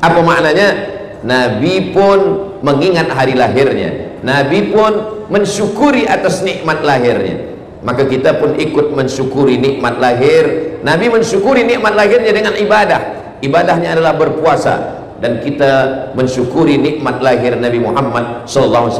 Apa maknanya? Nabi pun mengingat hari lahirnya, Nabi pun mensyukuri atas nikmat lahirnya, maka kita pun ikut mensyukuri nikmat lahir. Nabi mensyukuri nikmat lahirnya dengan ibadah. Ibadahnya adalah berpuasa, dan kita mensyukuri nikmat lahir Nabi Muhammad SAW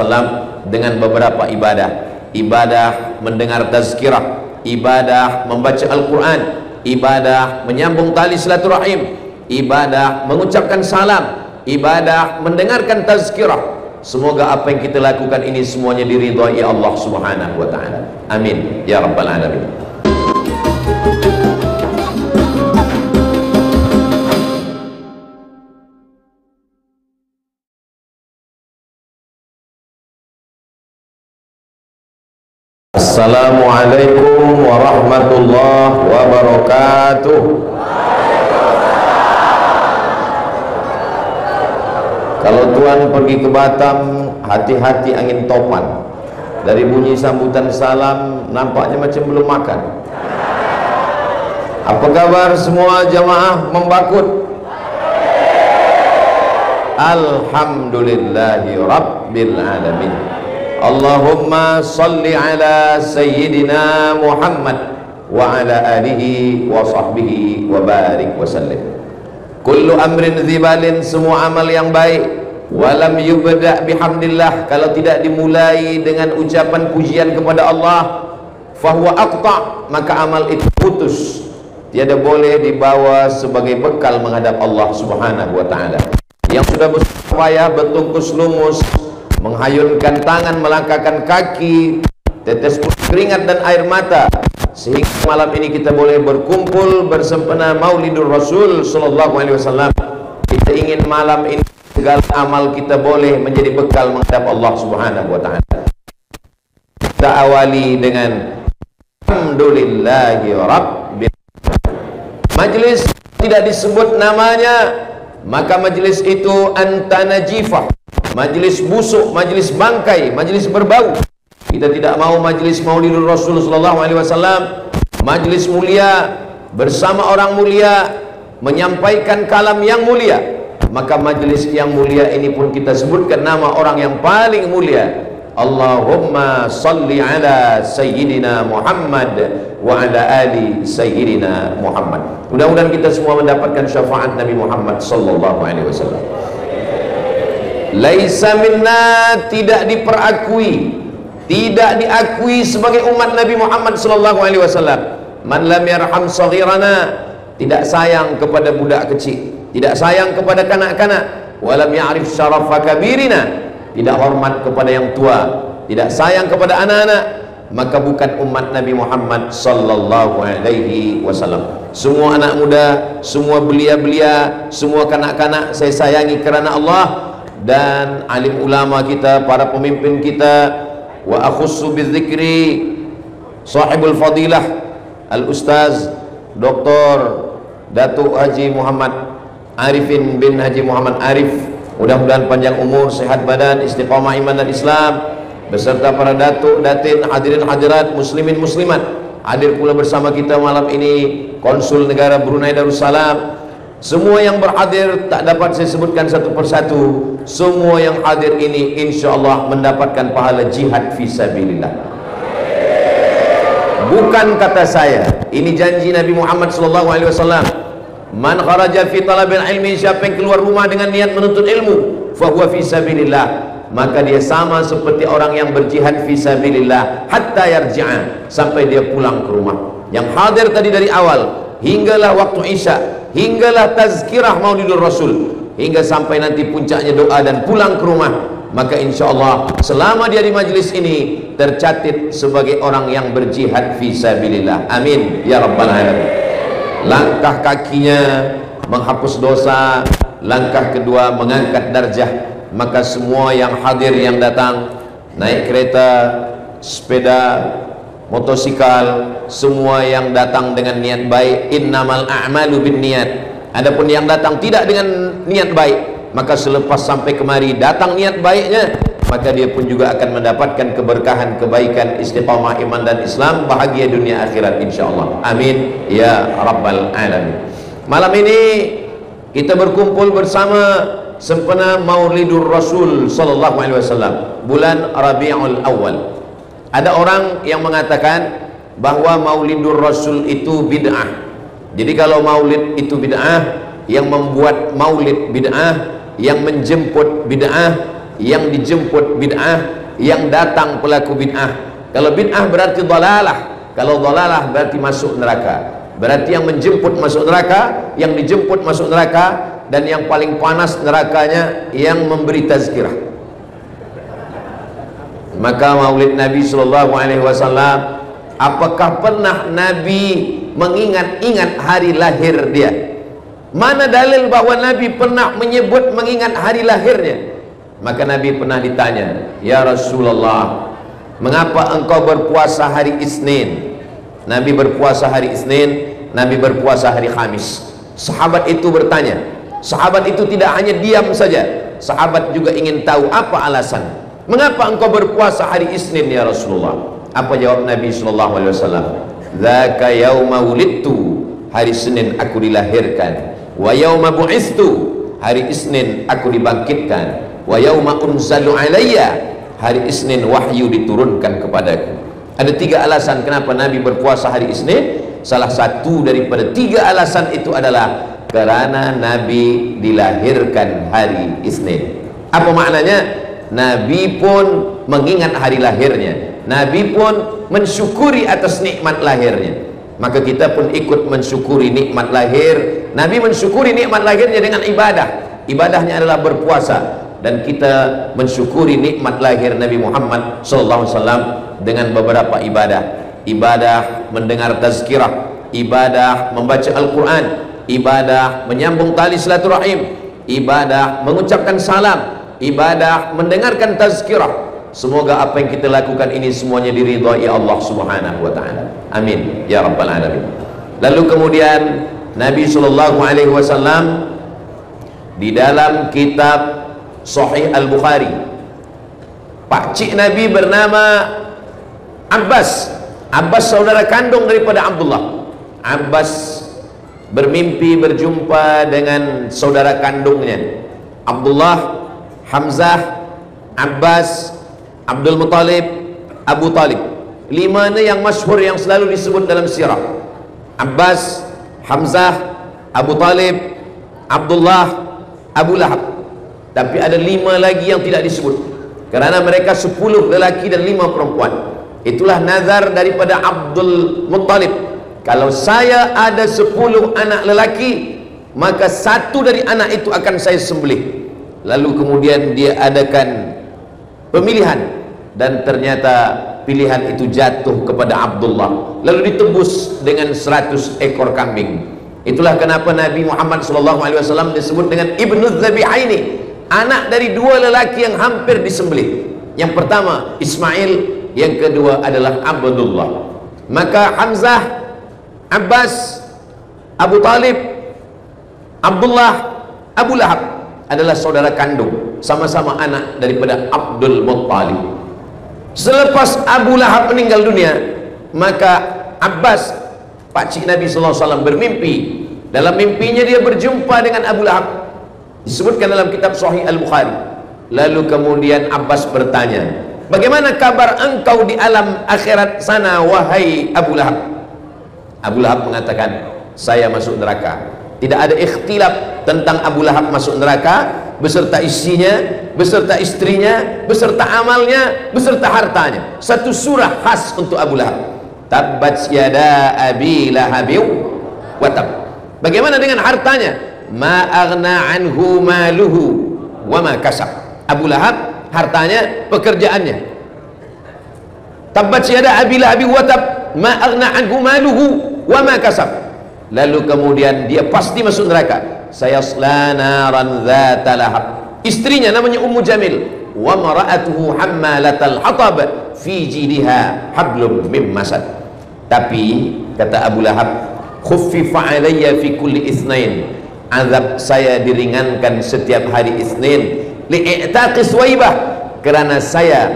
dengan beberapa ibadah. Ibadah mendengar tazkirah, ibadah membaca Al-Quran, ibadah menyambung tali silaturahim, ibadah mengucapkan salam, ibadah mendengarkan tazkirah. Semoga apa yang kita lakukan ini semuanya diridhai Allah Subhanahu wa taala. Amin ya rabbal alamin. Assalamualaikum warahmatullahi wabarakatuh. Kalau tuan pergi ke Batam, hati-hati angin topan. Dari bunyi sambutan salam, nampaknya macam belum makan. Apa kabar semua jamaah membakut? Alhamdulillahi Rabbil Alamin. Allahumma salli ala Sayyidina Muhammad wa ala alihi wa sahbihi wa barik wa sallim. Kullu amrin zibalin, semua amal yang baik, walam yubda' bihamdillah, kalau tidak dimulai dengan ucapan pujian kepada Allah, fahuwa aqta', maka amal itu putus, tiada boleh dibawa sebagai bekal menghadap Allah Subhanahu wa ta'ala. Yang sudah berupaya bertungkus lumus, menghayunkan tangan, melangkahkan kaki, tetes keringat dan air mata, sehingga malam ini kita boleh berkumpul bersempena Maulidur Rasul sallallahu alaihi wasallam. Kita ingin malam ini segala amal kita boleh menjadi bekal menghadap Allah Subhanahu wa taala. Kita awali dengan alhamdulillahi rabbil alamin. Majlis tidak disebut namanya, maka majlis itu antanajifah, majlis busuk, majlis bangkai, majlis berbau. Kita tidak mau majlis Maulidur Rasul sallallahu alaihi wasallam, majlis mulia bersama orang mulia, menyampaikan kalam yang mulia. Maka majlis yang mulia ini pun kita sebutkan nama orang yang paling mulia. Allahumma salli ala Sayyidina Muhammad wa ala ali Sayyidina Muhammad. Mudah-mudahan kita semua mendapatkan syafaat Nabi Muhammad sallallahu alaihi wasallam. Laisa minna, tidak diperakui, tidak diakui sebagai umat Nabi Muhammad sallallahu alaihi wasallam, man lam yarham saghirana, tidak sayang kepada budak kecil, tidak sayang kepada kanak-kanak, walam ya'rif syarafa kabirina, tidak hormat kepada yang tua, tidak sayang kepada anak-anak, maka bukan umat Nabi Muhammad sallallahu alaihi wasallam. Semua anak muda, semua belia-belia, semua kanak-kanak saya sayangi kerana Allah, dan alim ulama kita, para pemimpin kita. Wa akhussu bidzikri sahibul fadilah al-ustaz Dr. Datuk Haji Muhammad Arifin bin Haji Muhammad Arif, mudah-mudahan panjang umur, sehat badan, istiqamah iman dan Islam, beserta para datuk, datin, hadirin hadirat, muslimin muslimat. Hadir pula bersama kita malam ini Konsul Negara Brunei Darussalam. Semua yang berhadir tak dapat saya sebutkan satu persatu. Semua yang hadir ini insyaallah mendapatkan pahala jihad fisabilillah. Bukan kata saya, ini janji Nabi Muhammad sallallahu alaihi wasallam. Man kharaja fi talabil ilmi, siapa yang keluar rumah dengan niat menuntut ilmu, fa huwa fisabilillah, maka dia sama seperti orang yang berjihad fisabilillah hatta yarji'a, sampai dia pulang ke rumah. Yang hadir tadi dari awal hinggalah waktu Isya, hinggalah tazkirah Maulidur Rasul, hingga sampai nanti puncaknya doa dan pulang ke rumah, maka insyaallah selama dia di majlis ini tercatat sebagai orang yang berjihad fisabilillah. Amin ya rabbal alamin. Langkah kakinya menghapus dosa, langkah kedua mengangkat darjah. Maka semua yang hadir, yang datang naik kereta, sepeda, motosikal, semua yang datang dengan niat baik, innamal a'malu binniyat. Adapun yang datang tidak dengan niat baik, maka selepas sampai kemari datang niat baiknya, maka dia pun juga akan mendapatkan keberkahan, kebaikan, istiqamah iman dan Islam, bahagia dunia akhirat insyaallah. Amin ya rabbal alamin. Malam ini kita berkumpul bersama sempena Maulidur Rasul sallallahu alaihi wasallam, bulan Rabiul Awal. Ada orang yang mengatakan bahwa Maulidur Rasul itu bid'ah. Jadi kalau maulid itu bid'ah, yang membuat maulid bid'ah, yang menjemput bid'ah, yang dijemput bid'ah, yang datang pelaku bid'ah. Kalau bid'ah berarti dhalalah, kalau dhalalah berarti masuk neraka. Berarti yang menjemput masuk neraka, yang dijemput masuk neraka, dan yang paling panas nerakanya yang memberi tazkirah. Maka maulid Nabi sallallahu alaihi wasallam, apakah pernah Nabi mengingat-ingat hari lahir dia? Mana dalil bahwa Nabi pernah menyebut mengingat hari lahirnya? Maka Nabi pernah ditanya, "Ya Rasulullah, mengapa engkau berpuasa hari Isnin?" Nabi berpuasa hari Isnin, Nabi berpuasa hari Khamis. Sahabat itu bertanya, sahabat itu tidak hanya diam saja, sahabat juga ingin tahu apa alasan. "Mengapa engkau berpuasa hari Isnin ya Rasulullah?" Apa jawab Nabi sallallahu alaihi wasallam? "Dzaka yauma wulidtu." Hari Senin aku dilahirkan. "Wa yauma bu'istu." Hari Isnin aku dibangkitkan. "Wa yauma unzalu alayya." Hari Isnin wahyu diturunkan kepadaku. Ada 3 alasan kenapa Nabi berpuasa hari Isnin. Salah satu daripada 3 alasan itu adalah karena Nabi dilahirkan hari Isnin. Apa maknanya? Nabi pun mengingat hari lahirnya, Nabi pun mensyukuri atas nikmat lahirnya. Maka kita pun ikut mensyukuri nikmat lahir. Nabi mensyukuri nikmat lahirnya dengan ibadah. Ibadahnya adalah berpuasa. Dan kita mensyukuri nikmat lahir Nabi Muhammad SAW dengan beberapa ibadah. Ibadah mendengar tazkirah, ibadah membaca Al-Quran, ibadah menyambung tali silaturahim, ibadah mengucapkan salam, ibadah mendengarkan tazkirah. Semoga apa yang kita lakukan ini semuanya diridhai Allah Subhanahu wa taala. Amin ya rabbal alamin. Lalu kemudian Nabi sallallahu alaihi wasallam di dalam kitab Sahih Al-Bukhari, pakcik Nabi bernama Abbas. Abbas saudara kandung daripada Abdullah. Abbas bermimpi berjumpa dengan saudara kandungnya Abdullah, Hamzah, Abbas, Abdul Muttalib, Abu Talib. 5 ni yang masyhur yang selalu disebut dalam sirah. Abbas, Hamzah, Abu Talib, Abdullah, Abu Lahab. Tapi ada 5 lagi yang tidak disebut, kerana mereka 10 lelaki dan 5 perempuan. Itulah nazar daripada Abdul Muttalib, kalau saya ada 10 anak lelaki, maka 1 dari anak itu akan saya sembelih. Lalu kemudian dia adakan pemilihan, dan ternyata pilihan itu jatuh kepada Abdullah, lalu ditebus dengan 100 ekor kambing. Itulah kenapa Nabi Muhammad SAW disebut dengan Ibnu Dzabihaini, anak dari 2 lelaki yang hampir disembelih. Yang pertama Ismail, yang kedua adalah Abdullah. Maka Hamzah, Abbas, Abu Talib, Abdullah, Abu Lahab adalah saudara kandung, sama-sama anak daripada Abdul Muttalib. Selepas Abu Lahab meninggal dunia, maka Abbas, pakcik Nabi SAW, bermimpi. Dalam mimpinya dia berjumpa dengan Abu Lahab, disebutkan dalam kitab Sahih Al-Bukhari. Lalu kemudian Abbas bertanya, "Bagaimana kabar engkau di alam akhirat sana, wahai Abu Lahab?" Abu Lahab mengatakan, "Saya masuk neraka." Tidak ada ikhtilaf tentang Abu Lahab masuk neraka, beserta isinya, beserta istrinya, beserta amalnya, beserta hartanya. Satu surah khas untuk Abu Lahab, Tabbat yada abi lahabiw wa tab. Bagaimana dengan hartanya? Ma aghna anhu maluhu wa ma kasab. Abu Lahab hartanya, pekerjaannya. Tabbat yada abi lahabiw wa tab, ma aghna anhu maluhu wa ma kasab. Lalu kemudian dia pasti masuk neraka. Sayasla naran dzata lahab. Istrinya namanya Ummu Jamil. Wa mara'atuhu hammalatal hatab fi jidha hablum mim masad. Tapi kata Abu Lahab, khuffifa alayya fi kulli itsnain. Azab saya diringankan setiap hari Isnin li'itaqi Suwaibah, kerana saya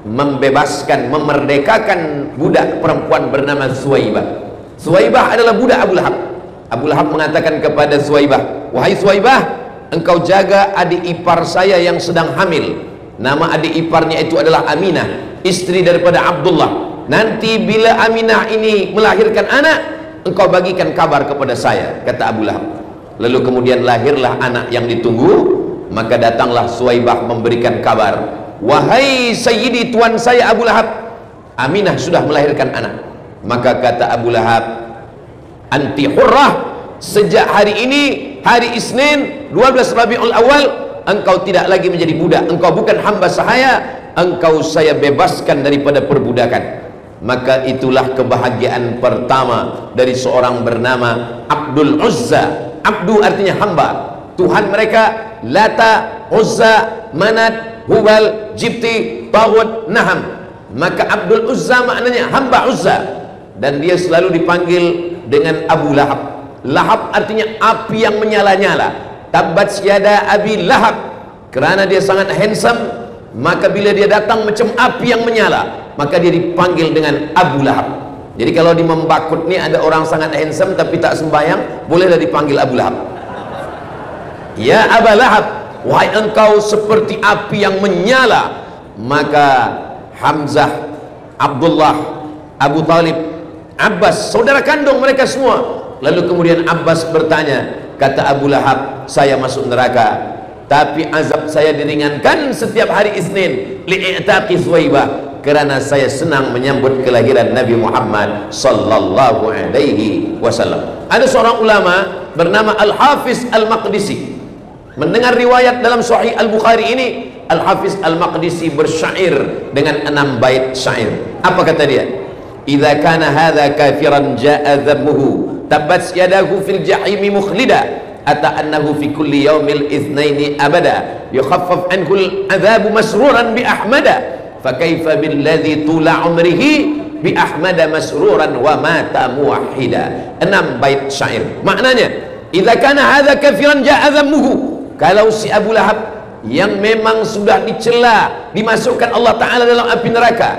membebaskan, memerdekakan budak perempuan bernama Suwaibah. Suwaibah adalah budak Abu Lahab. Abu Lahab mengatakan kepada Suwaibah, wahai Suwaibah, engkau jaga adik ipar saya yang sedang hamil. Nama adik iparnya itu adalah Aminah, istri daripada Abdullah. Nanti bila Aminah ini melahirkan anak, engkau bagikan kabar kepada saya, kata Abu Lahab. Lalu kemudian lahirlah anak yang ditunggu. Maka datanglah Suwaibah memberikan kabar, wahai Sayyidi, tuan saya Abu Lahab, Aminah sudah melahirkan anak. Maka kata Abu Lahab, anti hurrah, sejak hari ini, hari Isnin 12 Rabiul Awal, engkau tidak lagi menjadi budak, engkau bukan hamba saya, engkau saya bebaskan daripada perbudakan. Maka itulah kebahagiaan pertama dari seorang bernama Abdul Uzza. Abdu artinya hamba. Tuhan mereka Lata, Uzza, Manat, Hubal, Jibti, Taghut, Naham. Maka Abdul Uzza maknanya hamba Uzza, dan dia selalu dipanggil dengan Abu Lahab. Lahab artinya api yang menyala-nyala. Tabbat yada Abi Lahab, kerana dia sangat handsome, maka bila dia datang macam api yang menyala, maka dia dipanggil dengan Abu Lahab. Jadi kalau di Membakut ni ada orang sangat handsome tapi tak sembahyang, bolehlah dipanggil Abu Lahab. Ya Aba Lahab, wahai engkau seperti api yang menyala. Maka Hamzah, Abdullah, Abu Talib, Abbas, saudara kandung mereka semua. Lalu kemudian Abbas bertanya, kata Abu Lahab, saya masuk neraka, tapi azab saya diringankan setiap hari Isnin li'itaqi Suwaibah, kerana saya senang menyambut kelahiran Nabi Muhammad sallallahu alaihi wasallam. Ada seorang ulama bernama Al-Hafiz Al-Maqdisi. Mendengar riwayat dalam Sahih Al-Bukhari ini, Al-Hafiz Al-Maqdisi bersyair dengan 6 bait syair. Apa kata dia? Idza kana hadza kafiran jaa dhammuhu, tabbat yadahu fil jahimi mukhlida, ata annahu fi kulli yaumil itsnaini abada, yukhaffaf anhu al-'adzabu masruran bi ahmada, fa kaifa billadzi tula umrihi bi ahmada masruran wa mata muwahhida. 6 bait syair. Maknanya, idza kana hadza kafiran jaa dhammuhu, kalau si Abu Lahab yang memang sudah dicela, dimasukkan Allah Ta'ala dalam api neraka,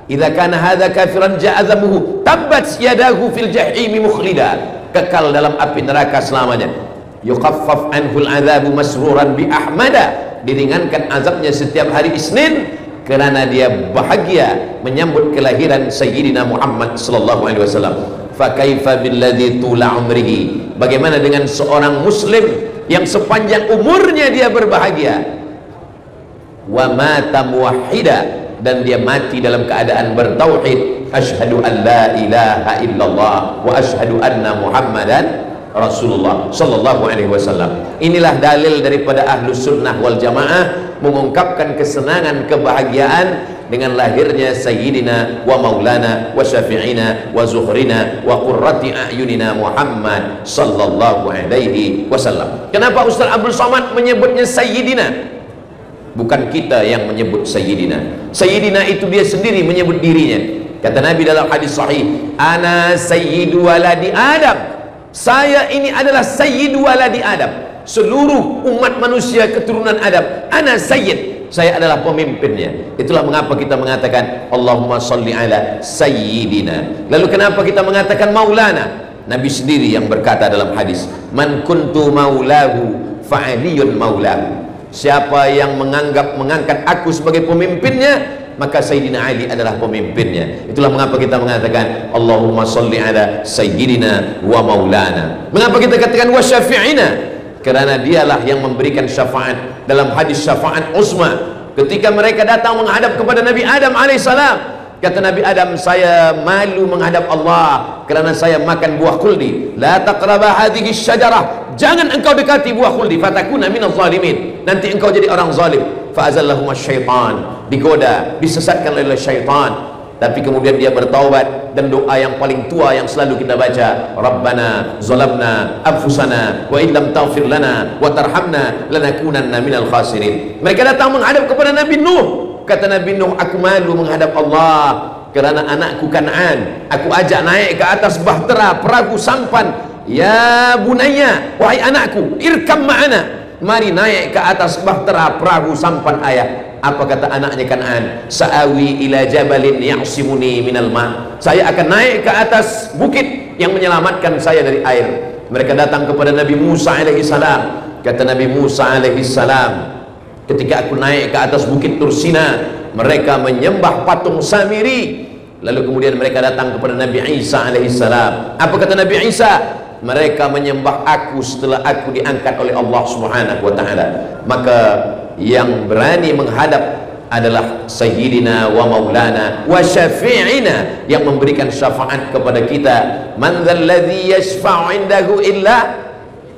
idza kana hadza kafiran jaa dhammuhu, tabbat yadahu fil jahimi mukhlida, kekal dalam api neraka selamanya. Yukhaffaf anhul adzabu masruran bi ahmada, diringankan azabnya setiap hari Isnin kerana dia bahagia menyambut kelahiran Sayyidina Muhammad sallallahu alaihi wasallam. Fa kaifa billadzi tula umrihi, bagaimana dengan seorang muslim yang sepanjang umurnya dia berbahagia, wa mata muwahhida, dan dia mati dalam keadaan bertauhid, asyhadu an la ilaha illallah wa asyhadu anna muhammadan rasulullah sallallahu alaihi wasallam. Inilah dalil daripada Ahlus Sunnah wal Jamaah mengungkapkan kesenangan, kebahagiaan dengan lahirnya Sayyidina wa Maulana wa Syafi'ina wa Zuhrina wa Qurrati a'yunina Muhammad sallallahu alaihi wasallam. Kenapa Ustaz Abdul Somad menyebutnya Sayyidina? Bukan kita yang menyebut Sayyidina. Sayyidina itu dia sendiri menyebut dirinya. Kata Nabi dalam hadis sahih, ana sayyidu waladi Adam, saya ini adalah sayyidu waladi Adam, seluruh umat manusia keturunan Adam, ana sayyid, saya adalah pemimpinnya. Itulah mengapa kita mengatakan Allahumma salli ala sayyidina. Lalu kenapa kita mengatakan maulana? Nabi sendiri yang berkata dalam hadis, man kuntu maulahu fa'aliyun maulahu, siapa yang mengangkat aku sebagai pemimpinnya, maka Sayyidina Ali adalah pemimpinnya. Itulah mengapa kita mengatakan Allahumma salli ala sayyidina wa maulana. Mengapa kita katakan wa syafi'ina? Kerana dialah yang memberikan syafaat. Dalam hadis syafaat uzma, ketika mereka datang menghadap kepada Nabi Adam alaihissalam, kata Nabi Adam, saya malu menghadap Allah kerana saya makan buah khuldi. La taqraba hadhihi syajarah, jangan engkau dekati buah khuldi, fatakuna minaz zalimin, nanti engkau jadi orang zalim. Fa'azallahum syaitan, digoda, disesatkan oleh syaitan. Tapi kemudian dia bertaubat, dan doa yang paling tua yang selalu kita baca, Rabbana zalamna anfusana wa illam taghfir lana wa tarhamna lanakunanna minal khasirin. Mereka datang menghadap kepada Nabi Nuh. Kata Nabi Nuh, aku malu menghadap Allah kerana anakku Kan'an aku ajak naik ke atas bahtera perahu sampan. Ya bunayya, wahai anakku, irkam ma'ana, mari naik ke atas bahtera perahu sampan ayah. Apa kata anaknya Kan'an? Sa'awi ila jabalin ya'simuni minal ma', saya akan naik ke atas bukit yang menyelamatkan saya dari air. Mereka datang kepada Nabi Musa alaihi salam. Kata Nabi Musa alaihi salam, ketika aku naik ke atas bukit Tursina, mereka menyembah patung Samiri. Lalu kemudian mereka datang kepada Nabi Isa alaihi salam. Apa kata Nabi Isa? Mereka menyembah aku setelah aku diangkat oleh Allah Subhanahu wa taala. Maka yang berani menghadap adalah Sayyidina wa Maulana wa Syafi'ina, yang memberikan syafaat kepada kita. Man dzalladzi yashfa'u 'indahu illa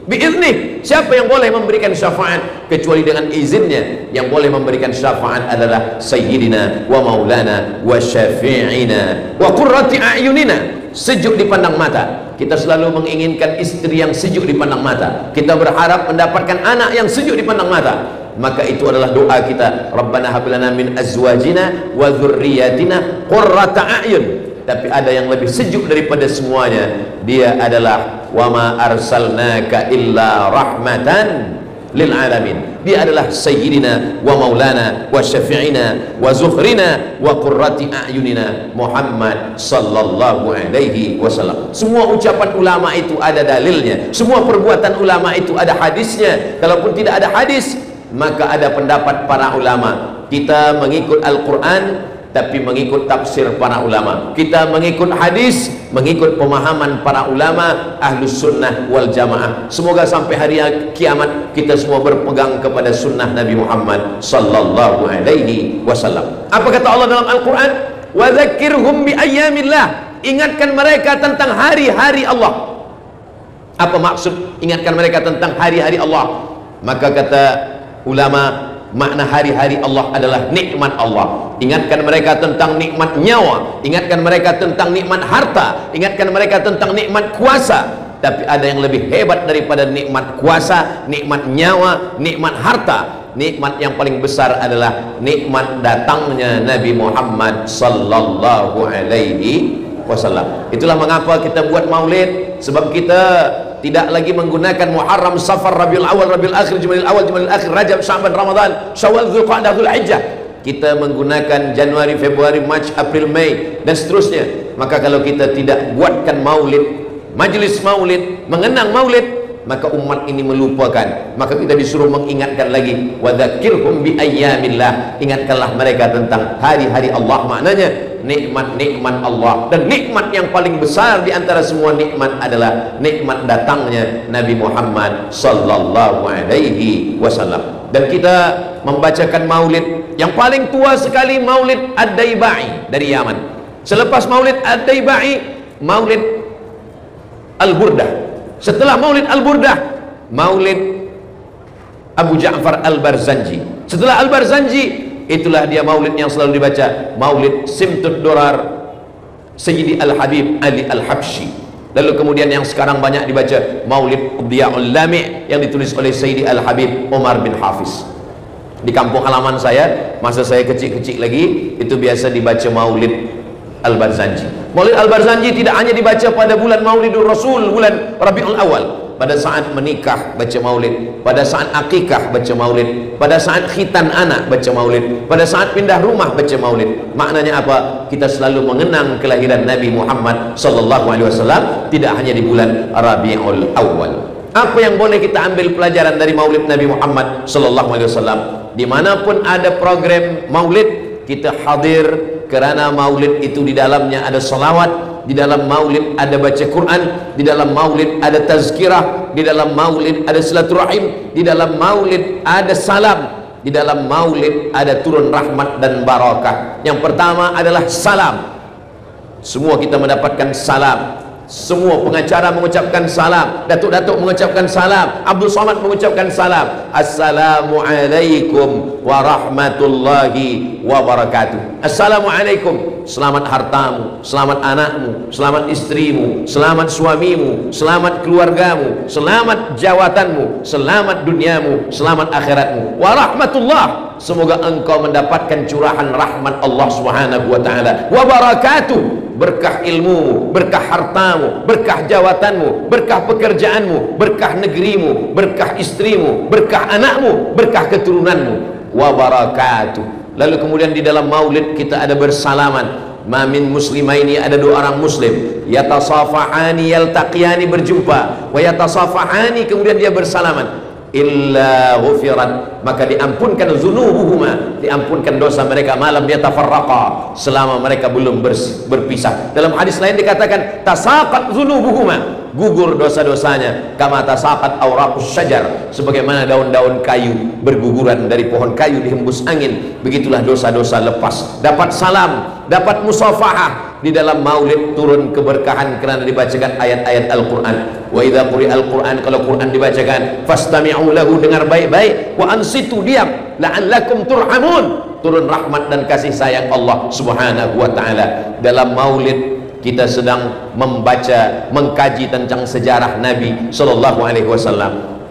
biiznih. Siapa yang boleh memberikan syafaat kecuali dengan izinnya? Yang boleh memberikan syafaat adalah Sayyidina wa Maulana wa Syafi'ina wa qurrati a'yunina. Sejuk dipandang mata. Kita selalu menginginkan istri yang sejuk dipandang mata. Kita berharap mendapatkan anak yang sejuk dipandang mata. Maka itu adalah doa kita. Rabbana hab lana min azwajina wa dzurriyyatina qurrata a'yun. Tapi ada yang lebih sejuk daripada semuanya. Dia adalah wa ma arsalnaka illa rahmatan lil alamin. Dia adalah Sayyidina wa Maulana wa Syafi'ina wa Zuhrina wa qurrati a'yunina Muhammad sallallahu alaihi wasallam. Semua ucapan ulama itu ada dalilnya. Semua perbuatan ulama itu ada hadisnya. Kalaupun tidak ada hadis, maka ada pendapat para ulama. Kita mengikut Al-Quran, tapi mengikut tafsir para ulama. Kita mengikut hadis, mengikut pemahaman para ulama Ahlus Sunnah wal Jamaah. Semoga sampai hari kiamat kita semua berpegang kepada sunnah Nabi Muhammad sallallahu alaihi wasallam. Apa kata Allah dalam Al-Quran? Wa dzakirhum bi ayyamillah. Ingatkan mereka tentang hari-hari Allah. Apa maksud ingatkan mereka tentang hari-hari Allah? Maka kata ulama, makna hari-hari Allah adalah nikmat Allah. Ingatkan mereka tentang nikmat nyawa, ingatkan mereka tentang nikmat harta, ingatkan mereka tentang nikmat kuasa. Tapi ada yang lebih hebat daripada nikmat kuasa, nikmat nyawa, nikmat harta. Nikmat yang paling besar adalah nikmat datangnya Nabi Muhammad sallallahu alaihi wasallam. Itulah mengapa kita buat maulid, sebab kita tidak lagi menggunakan Muharram, Safar, Rabiul Awal, Rabiul Akhir, Jumadil Awal, Jumadil Akhir, Rajab, Sya'ban, Ramadan, Syawal, Dzulqa'dah, Dzulhijjah. Kita menggunakan Januari, Februari, Mac, April, Mei dan seterusnya. Maka kalau kita tidak buatkan maulid, majlis maulid, mengenang maulid, maka umat ini melupakan. Maka kita disuruh mengingatkan lagi. Wa dzakirhum bi ayyamillah. Ingatkanlah mereka tentang hari-hari Allah. Maknanya nikmat-nikmat Allah, dan nikmat yang paling besar di antara semua nikmat adalah nikmat datangnya Nabi Muhammad sallallahu alaihi wasallam. Dan kita membacakan maulid yang paling tua sekali, maulid Ad-Daibai dari Yaman. Selepas maulid Ad-Daibai, maulid Al-Burdah. Setelah maulid Al-Burdah, maulid Abu Ja'far Al-Barzanji. Setelah Al-Barzanji, itulah dia maulid yang selalu dibaca, maulid Simtud Durar Sayyidi Al-Habib Ali Al-Habsyi. Lalu kemudian yang sekarang banyak dibaca, maulid Diya'ul Lami' yang ditulis oleh Sayyidi Al-Habib Umar bin Hafiz. Di kampung halaman saya, masa saya kecil-kecil lagi, itu biasa dibaca maulid Al-Barzanji. Maulid Al-Barzanji tidak hanya dibaca pada bulan Maulidur Rasul, bulan Rabiul Awal. Pada saat menikah baca maulid, pada saat akikah baca maulid, pada saat khitan anak baca maulid, pada saat pindah rumah baca maulid. Maknanya apa? Kita selalu mengenang kelahiran Nabi Muhammad sallallahu alaihi wasallam, tidak hanya di bulan Rabiul Awal. Apa yang boleh kita ambil pelajaran dari maulid Nabi Muhammad sallallahu alaihi wasallam? Dimanapun ada program maulid, kita hadir, kerana maulid itu di dalamnya ada salawat, di dalam maulid ada baca Quran, di dalam maulid ada tazkirah, di dalam maulid ada silaturahim, di dalam maulid ada salam, di dalam maulid ada turun rahmat dan barakah. Yang pertama adalah salam. Semua kita mendapatkan salam. Semua pengacara mengucapkan salam, datuk-datuk mengucapkan salam, Abdul Somad mengucapkan salam. Assalamualaikum warahmatullahi wabarakatuh. Assalamualaikum, selamat hartamu, selamat anakmu, selamat istrimu, selamat suamimu, selamat keluargamu, selamat jawatanmu, selamat duniamu, selamat akhiratmu. Warahmatullah, semoga engkau mendapatkan curahan rahmat Allah Subhanahu wa taala. Wabarakatuh, berkah ilmumu, berkah hartamu, berkah jawatanmu, berkah pekerjaanmu, berkah negerimu, berkah istrimu, berkah anakmu, berkah keturunanmu. Wabarakatuh. Lalu kemudian di dalam maulid kita ada bersalaman. ma min muslimaini, ada dua orang muslim, yatasafahani yaltaqiyani, berjumpa, wa yatasafahani, kemudian dia bersalaman, illa ghufirat, maka diampunkan dzunubuhuma, diampunkan dosa mereka, malam yatafarraqa, selama mereka belum berpisah. Dalam hadis lain dikatakan tasaqat dzunubuhuma, gugur dosa-dosanya, kama tasaqat awraqus syajar, sebagaimana daun-daun kayu berguguran dari pohon kayu dihembus angin, begitulah dosa-dosa lepas. Dapat salam, dapat musafahah. Di dalam maulid turun keberkahan karena dibacakan ayat-ayat Al-Quran. Wa idza quri'al Quran, kalau Quran dibacakan, fastami'u lahu, dengar baik-baik, wa ansitu, diam, la'allakum turhamun, turun rahmat dan kasih sayang Allah Subhanahu wa taala. Dalam maulid kita sedang membaca, mengkaji tentang sejarah Nabi sallallahu alaihi wasallam.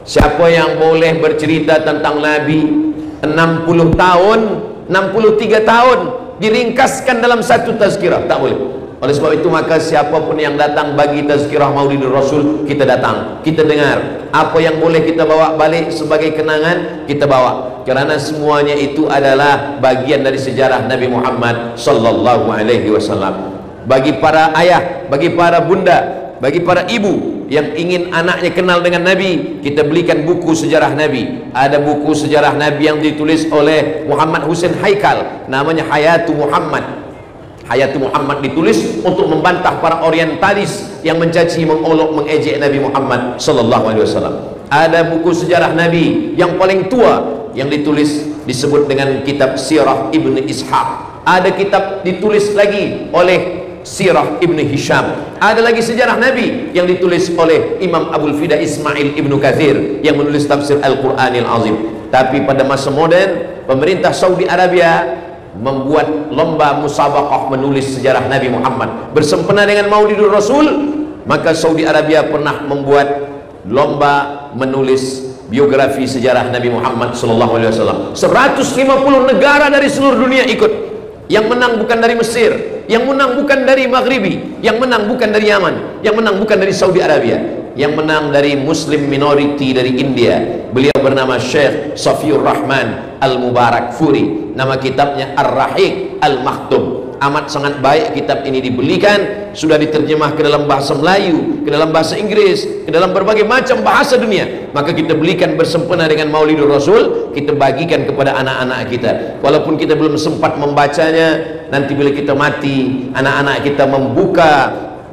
Siapa yang boleh bercerita tentang Nabi 60 tahun, 63 tahun diringkaskan dalam satu tazkirah? Tak boleh. Oleh sebab itu maka siapapun yang datang bagi tazkirah Maulidur Rasul, kita datang, kita dengar. Apa yang boleh kita bawa balik sebagai kenangan, kita bawa, kerana semuanya itu adalah bagian dari sejarah Nabi Muhammad sallallahu alaihi wasallam. Bagi para ayah, bagi para bunda, bagi para ibu yang ingin anaknya kenal dengan Nabi, kita belikan buku sejarah Nabi. Ada buku sejarah Nabi yang ditulis oleh Muhammad Hussein Haikal, namanya Hayatu Muhammad. Hayatu Muhammad ditulis untuk membantah para orientalis yang mencaci, mengolok, mengejek Nabi Muhammad sallallahu alaihi wasallam. Ada buku sejarah Nabi yang paling tua yang ditulis, disebut dengan kitab Sirah Ibn Ishaq. Ada kitab ditulis lagi oleh Sirah Ibn Hisham. Ada lagi sejarah Nabi yang ditulis oleh Imam Abul Fida Ismail Ibn Kathir yang menulis tafsir Al-Quranil Azim. Tapi pada masa modern, pemerintah Saudi Arabia membuat lomba musabaqah menulis sejarah Nabi Muhammad bersempena dengan Maulidur Rasul. Maka Saudi Arabia pernah membuat lomba menulis biografi sejarah Nabi Muhammad sallallahu alaihi wasallam. 150 negara dari seluruh dunia ikut. Yang menang bukan dari Mesir, yang menang bukan dari Maghribi, yang menang bukan dari Yaman, yang menang bukan dari Saudi Arabia, yang menang dari Muslim minority dari India. Beliau bernama Syekh Safiur Rahman Al-Mubarak Furi. Nama kitabnya Ar-Rahiq Al-Maktum. Amat sangat baik kitab ini dibelikan, sudah diterjemah ke dalam bahasa Melayu, ke dalam bahasa Inggris, ke dalam berbagai macam bahasa dunia. Maka kita belikan bersempena dengan Maulidur Rasul, kita bagikan kepada anak-anak kita. Walaupun kita belum sempat membacanya, nanti bila kita mati, anak-anak kita membuka,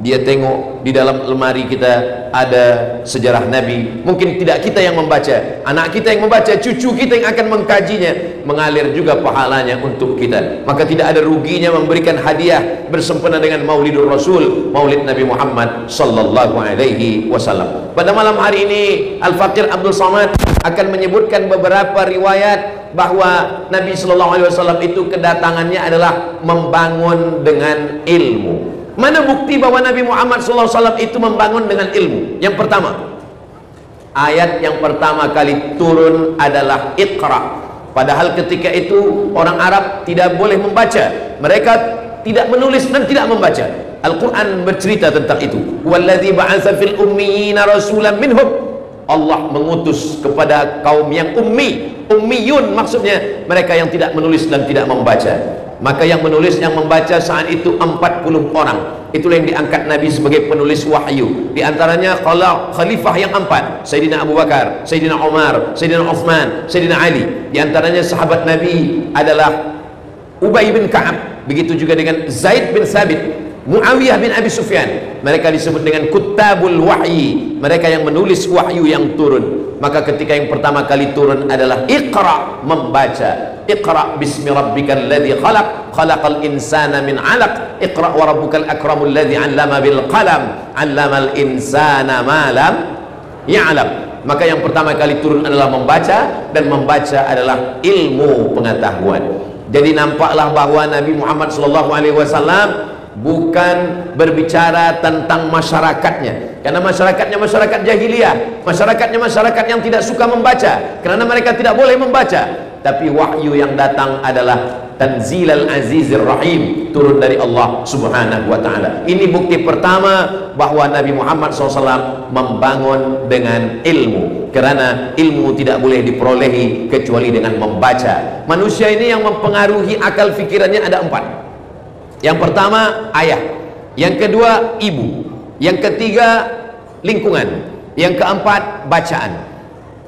dia tengok di dalam lemari kita ada sejarah Nabi. Mungkin tidak kita yang membaca, anak kita yang membaca, cucu kita yang akan mengkajinya, mengalir juga pahalanya untuk kita. Maka tidak ada ruginya memberikan hadiah bersempena dengan Maulidur Rasul, Maulid Nabi Muhammad sallallahu alaihi wasallam. Pada malam hari ini Al-Faqir Abdul Samad akan menyebutkan beberapa riwayat bahwa Nabi sallallahu alaihi wasallam itu kedatangannya adalah membangun dengan ilmu. Mana bukti bahwa Nabi Muhammad SAW itu membangun dengan ilmu? Yang pertama, ayat yang pertama kali turun adalah Iqra. Padahal ketika itu orang Arab tidak boleh membaca, mereka tidak menulis dan tidak membaca. Al-Quran bercerita tentang itu. Walladzi ba'atsa fil ummiyina rasulan minhum. Allah mengutus kepada kaum yang ummi. Ummiyun maksudnya mereka yang tidak menulis dan tidak membaca. Maka yang menulis, yang membaca saat itu 40 orang. Itulah yang diangkat Nabi sebagai penulis wahyu. Di antaranya khalifah yang 4, Sayyidina Abu Bakar, Sayyidina Umar, Sayyidina Uthman, Sayyidina Ali. Di antaranya sahabat Nabi adalah Ubay bin Ka'ab, begitu juga dengan Zaid bin Thabit, Muawiyah bin Abi Sufyan. Mereka disebut dengan Kuttabul Wahyi, mereka yang menulis wahyu yang turun. Maka ketika yang pertama kali turun adalah Iqra, membaca. Iqra bismi rabbikal ladzi khalaq, khalaqal insana min 'alaq, Iqra wa rabbukal akramul ladzi 'allama bil qalam, 'allamal insana ma lam ya'lam. Maka yang pertama kali turun adalah membaca, dan membaca adalah ilmu pengetahuan. Jadi nampaklah bahwa Nabi Muhammad SAW bukan berbicara tentang masyarakatnya, karena masyarakatnya masyarakat jahiliyah, masyarakatnya masyarakat yang tidak suka membaca, karena mereka tidak boleh membaca. Tapi wahyu yang datang adalah Tanzilal Azizir Rahim, turun dari Allah Subhanahu wa ta'ala. Ini bukti pertama bahwa Nabi Muhammad SAW membangun dengan ilmu, karena ilmu tidak boleh diperolehi kecuali dengan membaca. Manusia ini yang mempengaruhi akal fikirannya ada 4. Yang pertama ayah, yang kedua ibu, yang ketiga lingkungan, yang keempat bacaan.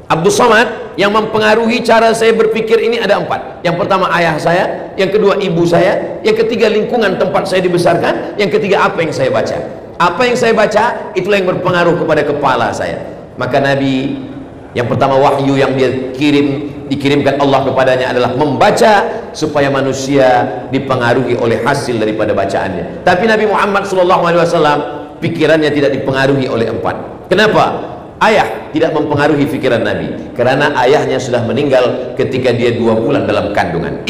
Abdul Somad, yang mempengaruhi cara saya berpikir ini ada 4. Yang pertama ayah saya, yang kedua ibu saya, yang ketiga lingkungan tempat saya dibesarkan, yang ketiga apa yang saya baca. Apa yang saya baca, itulah yang berpengaruh kepada kepala saya. Maka Nabi, yang pertama wahyu yang dikirimkan Allah kepadanya adalah membaca, supaya manusia dipengaruhi oleh hasil daripada bacaannya. Tapi Nabi Muhammad SAW pikirannya tidak dipengaruhi oleh 4. Kenapa? Ayah tidak mempengaruhi pikiran Nabi, karena ayahnya sudah meninggal ketika dia 2 bulan dalam kandungan.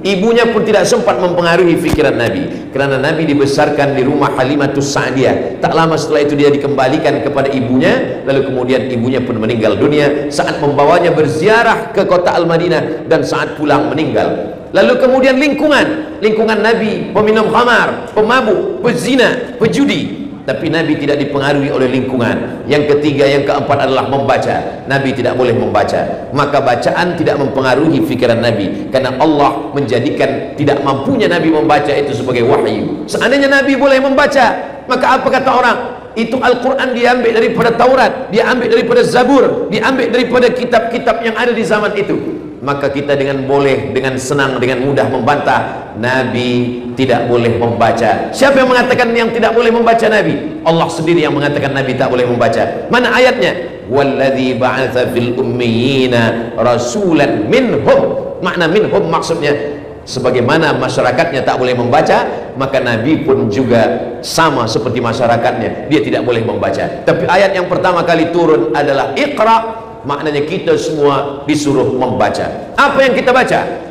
Ibunya pun tidak sempat mempengaruhi pikiran Nabi, karena Nabi dibesarkan di rumah Halimatus Sa'diyah. Tak lama setelah itu dia dikembalikan kepada ibunya, lalu kemudian ibunya pun meninggal dunia saat membawanya berziarah ke kota Al-Madinah, dan saat pulang meninggal. Lalu kemudian lingkungan Nabi, peminum khamar, pemabuk, pezina, pejudi. Tapi Nabi tidak dipengaruhi oleh lingkungan. Yang ketiga, yang keempat adalah membaca. Nabi tidak boleh membaca. Maka bacaan tidak mempengaruhi fikiran Nabi, karena Allah menjadikan tidak mampunya Nabi membaca itu sebagai wahyu. Seandainya Nabi boleh membaca, maka apa kata orang? Itu Al-Quran diambil daripada Taurat, diambil daripada Zabur, diambil daripada kitab-kitab yang ada di zaman itu. Maka kita dengan senang, dengan mudah membantah Nabi tidak boleh membaca. Siapa yang mengatakan yang tidak boleh membaca Nabi? Allah sendiri yang mengatakan Nabi tak boleh membaca. Mana ayatnya? Walladzi ba'atsa fil ummiyina rasulan minhum. Makna minhum maksudnya sebagaimana masyarakatnya tak boleh membaca, maka Nabi pun juga sama seperti masyarakatnya, dia tidak boleh membaca. Tapi ayat yang pertama kali turun adalah Iqra. Maknanya kita semua disuruh membaca. Apa yang kita baca?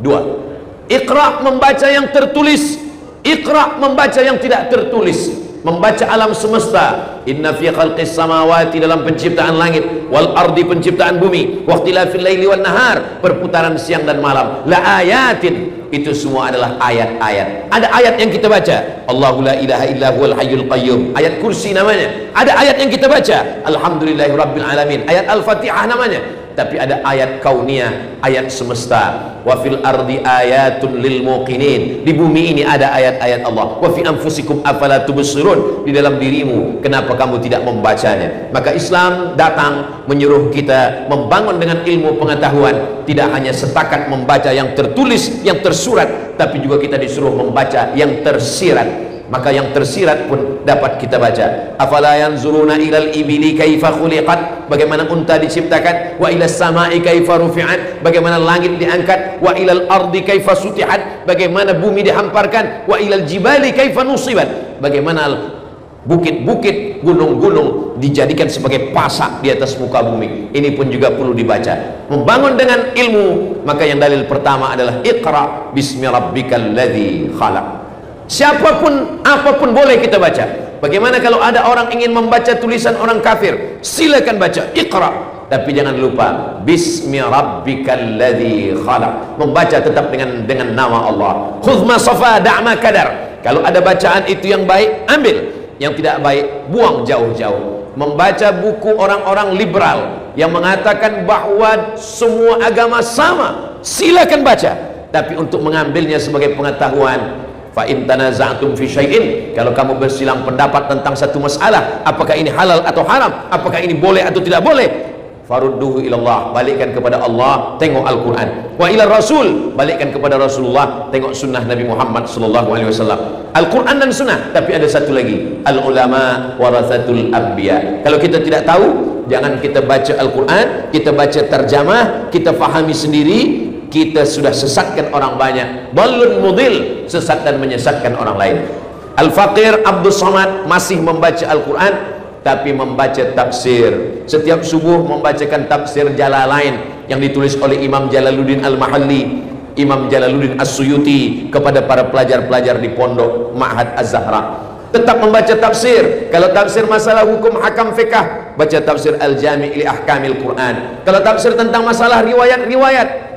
2. Iqra, membaca yang tertulis. Iqra, membaca yang tidak tertulis. Membaca alam semesta. Inna fi khalqis samawati, dalam penciptaan langit, wal ardi, penciptaan bumi, wa ikhtilafil laili wan nahar, perputaran siang dan malam, la ayatin, itu semua adalah ayat-ayat. Ada ayat yang kita baca, Allahu la ilaha illa huwal hayyul qayyum, ayat kursi namanya. Ada ayat yang kita baca, alhamdulillahi rabbil alamin, ayat al-fatihah namanya. Tapi ada ayat kauniyah, ayat semesta. Wa fil ardi ayatun lil muqinin, di bumi ini ada ayat-ayat Allah. Wa fi anfusikum afala tubsirun, di dalam dirimu kenapa kamu tidak membacanya? Maka Islam datang menyuruh kita membangun dengan ilmu pengetahuan, tidak hanya setakat membaca yang tertulis, yang tersurat, tapi juga kita disuruh membaca yang tersirat. Maka yang tersirat pun dapat kita baca. Afala yanzuruna ilal ibili kaifa khuliqat, bagaimana unta diciptakan, wa ilas samai kaifa rufi'at, bagaimana langit diangkat, wa ilal ardi kaifa sutihat, bagaimana bumi dihamparkan, wa ilal jibali kaifa nusibat, bagaimana bukit-bukit, gunung-gunung dijadikan sebagai pasak di atas muka bumi. Ini pun juga perlu dibaca. Membangun dengan ilmu, maka yang dalil pertama adalah Iqra bismi rabbikal ladzi khalaq. Siapapun, apapun boleh kita baca. Bagaimana kalau ada orang ingin membaca tulisan orang kafir? Silakan baca, Iqra. Tapi jangan lupa bismi rabbikal ladzi khalaq. Membaca tetap dengan nama Allah. Khudh ma safa da'ma kadar. Kalau ada bacaan itu yang baik, ambil. Yang tidak baik, buang jauh-jauh. Membaca buku orang-orang liberal yang mengatakan bahwa semua agama sama, silakan baca. Tapi untuk mengambilnya sebagai pengetahuan, fa in tanaza'tum fi syai'in, kalau kamu bersilang pendapat tentang satu masalah, apakah ini halal atau haram, apakah ini boleh atau tidak boleh, farudduhu ilallah, balikkan kepada Allah, tengok Al-Quran, wa ila Rasul, balikkan kepada Rasulullah, tengok sunnah Nabi Muhammad SAW. Al-Quran dan sunnah. Tapi ada satu lagi, al-ulama warathatul anbiya. Kalau kita tidak tahu, jangan kita baca Al-Quran, kita baca terjemah, kita fahami sendiri, kita sudah sesatkan orang banyak. Dallun mudil, sesat dan menyesatkan orang lain. Al-Faqir Abdul Somad masih membaca Al-Quran, tapi membaca tafsir. Setiap subuh membacakan tafsir Jalalain yang ditulis oleh Imam Jalaluddin Al-Mahalli, Imam Jalaluddin As-Suyuti, kepada para pelajar-pelajar di pondok Ma'had Az-Zahra. Tetap membaca tafsir. Kalau tafsir masalah hukum hakam fiqh, baca tafsir Al-Jami' li Ahkamil Quran. Kalau tafsir tentang masalah riwayat-riwayat,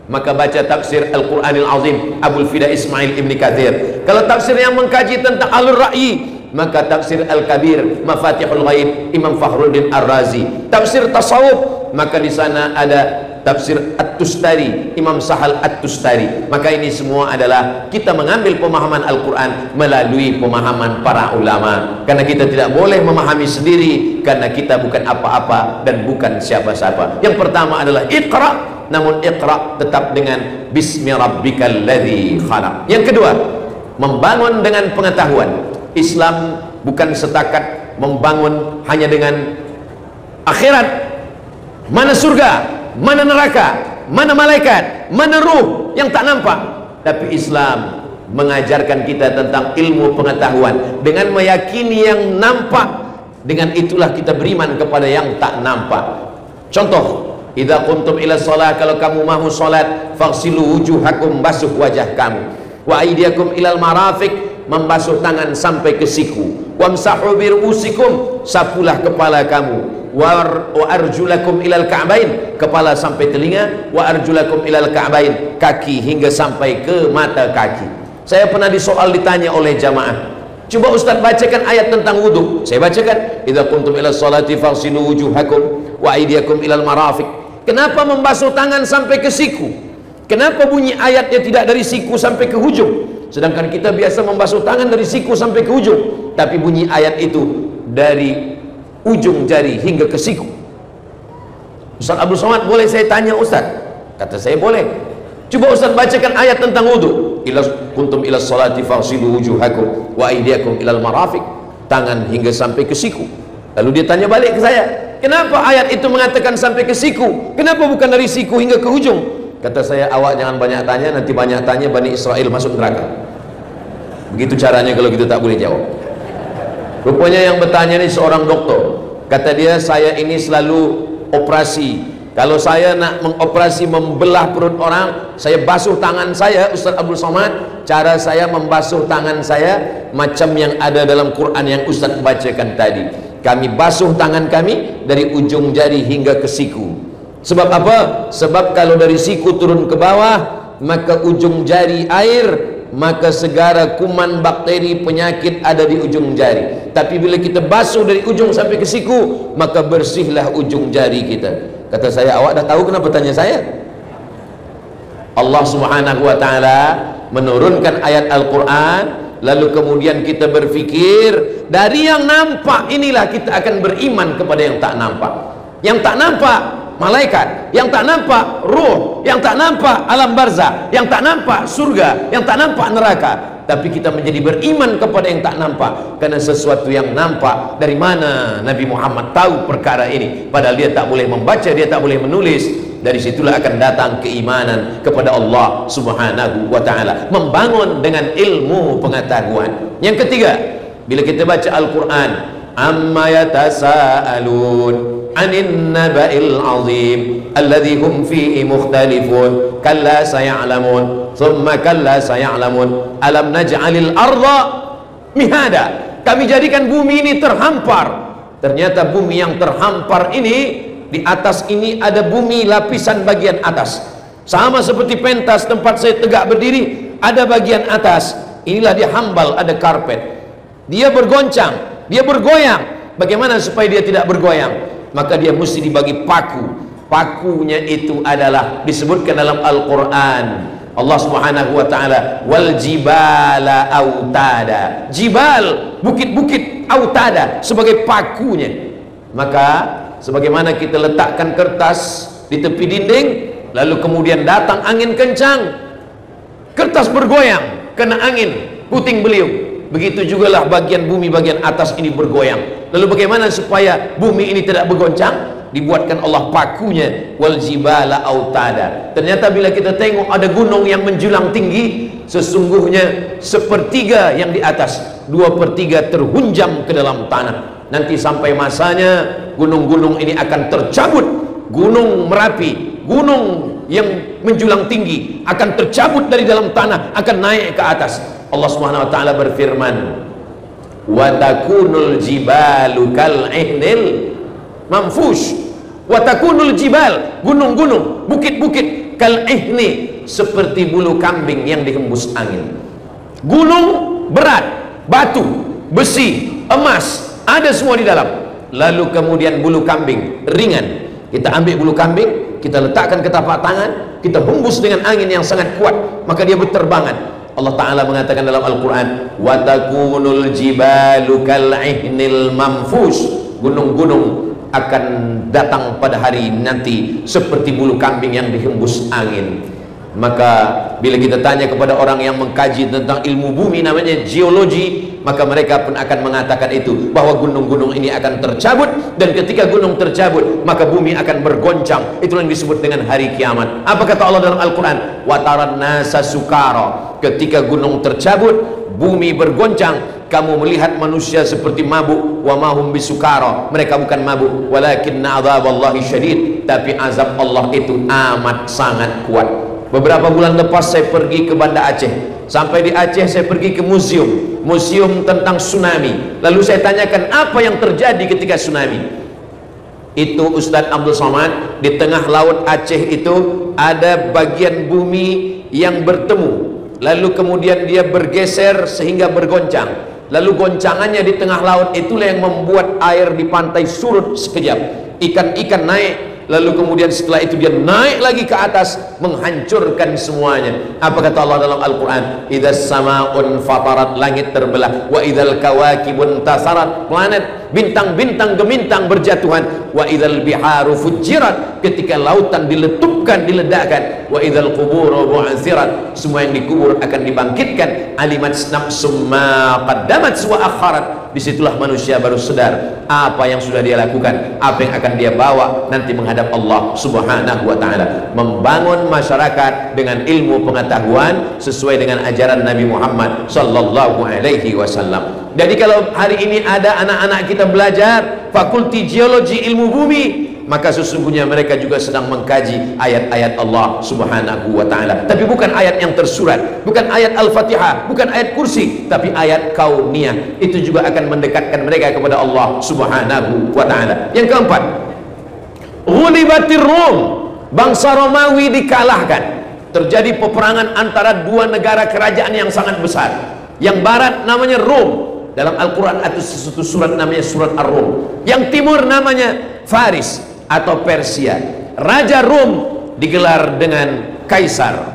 maka baca tafsir Al-Quranil Azim Abul Fida Ismail Ibn Kathir. Kalau tafsir yang mengkaji tentang Alur Ra'yi, maka tafsir Al-Kabir Mafatihul Ghaib Imam Fakhruddin Ar-Razi. Tafsir tasawuf, maka di sana ada tafsir At-Tustari, Imam Sahal At-Tustari. Maka ini semua adalah kita mengambil pemahaman Al-Quran melalui pemahaman para ulama, karena kita tidak boleh memahami sendiri, karena kita bukan apa-apa dan bukan siapa-siapa. Yang pertama adalah Iqra, namun Iqra tetap dengan Bismi Rabbikal Ladzi Khalaq. Yang kedua, membangun dengan pengetahuan. Islam bukan setakat membangun hanya dengan akhirat, mana surga, mana neraka, mana malaikat, mana ruh yang tak nampak. Tapi Islam mengajarkan kita tentang ilmu pengetahuan dengan meyakini yang nampak. Dengan itulah kita beriman kepada yang tak nampak. Contoh, idza qumtum ila shalah, kalau kamu mahu salat, faghsilu wujuhakum, basuh wajah kamu, wa aydiyakum ilal marafiq, membasuh tangan sampai ke siku, wamsahu bi ru'usikum, sapulah kepala kamu, wa arjulakum ilal ka'bain, kepala sampai telinga, wa arjulakum ilal ka'bain, kaki hingga sampai ke mata kaki. Saya pernah disoal, ditanya oleh jamaah, coba Ustaz bacakan ayat tentang wudu. Saya bacakan, idza qumtum ila sholati faghsilu wujuhakum wa aydiyakum ilal marafiq. Kenapa membasuh tangan sampai ke siku? Kenapa bunyi ayatnya tidak dari siku sampai ke hujung? Sedangkan kita biasa membasuh tangan dari siku sampai ke ujung, tapi bunyi ayat itu dari ujung jari hingga ke siku. Ustaz Abdul Somad, boleh saya tanya Ustaz? Kata saya boleh. Coba Ustaz bacakan ayat tentang wudu. Ila kuntum ila sholati faghsilu wujuhakum wa aydiyakum ilal marafiq, tangan hingga sampai ke siku. Lalu dia tanya balik ke saya, kenapa ayat itu mengatakan sampai ke siku? Kenapa bukan dari siku hingga ke ujung? Kata saya, awak jangan banyak tanya, nanti banyak tanya Bani Israel masuk neraka. Begitu caranya kalau gitu, tak boleh jawab. Rupanya yang bertanya ini seorang dokter. Kata dia, saya ini selalu operasi. Kalau saya nak mengoperasi membelah perut orang, saya basuh tangan saya, Ustaz Abdul Somad. Cara saya membasuh tangan saya macam yang ada dalam Quran yang Ustaz bacakan tadi. Kami basuh tangan kami dari ujung jari hingga ke siku. Sebab apa? Sebab kalau dari siku turun ke bawah, maka ujung jari air, maka segala kuman, bakteri, penyakit ada di ujung jari. Tapi bila kita basuh dari ujung sampai ke siku, maka bersihlah ujung jari kita. Kata saya, awak dah tahu kenapa tanya saya? Allah Subhanahu wa ta'ala menurunkan ayat Al-Quran, lalu kemudian kita berfikir dari yang nampak inilah kita akan beriman kepada yang tak nampak. Yang tak nampak malaikat, yang tak nampak ruh, yang tak nampak alam barzah, yang tak nampak surga, yang tak nampak neraka. Tapi kita menjadi beriman kepada yang tak nampak, karena sesuatu yang nampak, dari mana Nabi Muhammad tahu perkara ini? Padahal dia tak boleh membaca, dia tak boleh menulis. Dari situlah akan datang keimanan kepada Allah Subhanahu wa ta'ala, membangun dengan ilmu pengetahuan. Yang ketiga, bila kita baca Al-Quran, amma yatasaalun anin naba'il azim alladhi hum fihi mukhtalifun kalla saya'lamun thumma kalla saya'lamun alam naj'alil arda mihada, kami jadikan bumi ini terhampar. Ternyata bumi yang terhampar ini, di atas ini ada bumi lapisan bagian atas, sama seperti pentas tempat saya tegak berdiri, ada bagian atas, inilah dia hambal, ada karpet, dia bergoncang, dia bergoyang. Bagaimana supaya dia tidak bergoyang? Maka dia mesti dibagi paku. Pakunya itu adalah disebutkan dalam Al-Quran, Allah Subhanahu wa ta'ala, wal jibala autada, jibal, bukit-bukit, autada, sebagai pakunya. Maka sebagaimana kita letakkan kertas di tepi dinding, lalu kemudian datang angin kencang, kertas bergoyang kena angin, puting beliung, begitu jugalah bagian bumi bagian atas ini bergoyang. Lalu bagaimana supaya bumi ini tidak bergoncang? Dibuatkan Allah pakunya, wal jibala autada. Ternyata bila kita tengok ada gunung yang menjulang tinggi, sesungguhnya sepertiga yang di atas, 2/3 terhunjam ke dalam tanah. Nanti sampai masanya gunung-gunung ini akan tercabut. Gunung Merapi, gunung yang menjulang tinggi akan tercabut dari dalam tanah, akan naik ke atas. Allah Subhanahu wa ta'ala berfirman, wa takunul jibalu kal ihnil manfush, wa takunul jibal, gunung-gunung, bukit-bukit, kal ihni, seperti bulu kambing yang dihembus angin. Gunung berat, batu, besi, emas, ada semua di dalam. Lalu kemudian bulu kambing ringan, kita ambil bulu kambing, kita letakkan ke tapak tangan, kita hembus dengan angin yang sangat kuat, maka dia berterbangan. Allah Ta'ala mengatakan dalam Al-Quran, wa takunul jibalu kal'ihnil manfus, gunung-gunung akan datang pada hari nanti seperti bulu kambing yang dihembus angin. Maka bila kita tanya kepada orang yang mengkaji tentang ilmu bumi, namanya geologi, maka mereka pun akan mengatakan itu, bahwa gunung-gunung ini akan tercabut, dan ketika gunung tercabut maka bumi akan bergoncang. Itulah yang disebut dengan hari kiamat. Apa kata Allah dalam Al-Quran? wataran nasa sukara, ketika gunung tercabut, bumi bergoncang, kamu melihat manusia seperti mabuk. Wa mahum bisukara, mereka bukan mabuk, walakinna azaballahi syadid, tapi azab Allah itu amat sangat kuat. Beberapa bulan lepas saya pergi ke Banda Aceh. Sampai di Aceh saya pergi ke museum tentang tsunami. Lalu saya tanyakan apa yang terjadi ketika tsunami. Itu Ustadz Abdul Somad, di tengah laut Aceh itu ada bagian bumi yang bertemu, lalu kemudian dia bergeser sehingga bergoncang. Lalu goncangannya di tengah laut itulah yang membuat air di pantai surut sekejap, ikan-ikan naik. Lalu kemudian setelah itu dia naik lagi ke atas, menghancurkan semuanya. Apa kata Allah dalam Al-Quran? Idzas sama'un fatarat, langit terbelah. Wa idzal kawakibun tasarat, planet, bintang-bintang gemintang berjatuhan. Wa idzal biharu fujirat, ketika lautan diletupkan, diledakkan. Wa idzal quburu bu'athirat, semua yang dikubur akan dibangkitkan. Alimat nafsum ma qaddamat wa akharat, disitulah manusia baru sadar apa yang sudah dia lakukan, apa yang akan dia bawa nanti menghadap Allah Subhanahu wa ta'ala. Membangun masyarakat dengan ilmu pengetahuan sesuai dengan ajaran Nabi Muhammad sallallahu alaihi wasallam. Jadi kalau hari ini ada anak-anak kita belajar fakulti geologi ilmu bumi, maka sesungguhnya mereka juga sedang mengkaji ayat-ayat Allah Subhanahu wa ta'ala. Tapi bukan ayat yang tersurat, bukan ayat Al-Fatihah, bukan ayat kursi, tapi ayat kauniyah. Itu juga akan mendekatkan mereka kepada Allah Subhanahu wa ta'ala. Yang keempat, ghulibatir Rum, bangsa Romawi dikalahkan. Terjadi peperangan antara dua negara kerajaan yang sangat besar. Yang barat namanya Rum, dalam Al-Quran atau sesuatu surat namanya surat Ar-Rum. Yang timur namanya Faris atau Persia. Raja Rum digelar dengan Kaisar,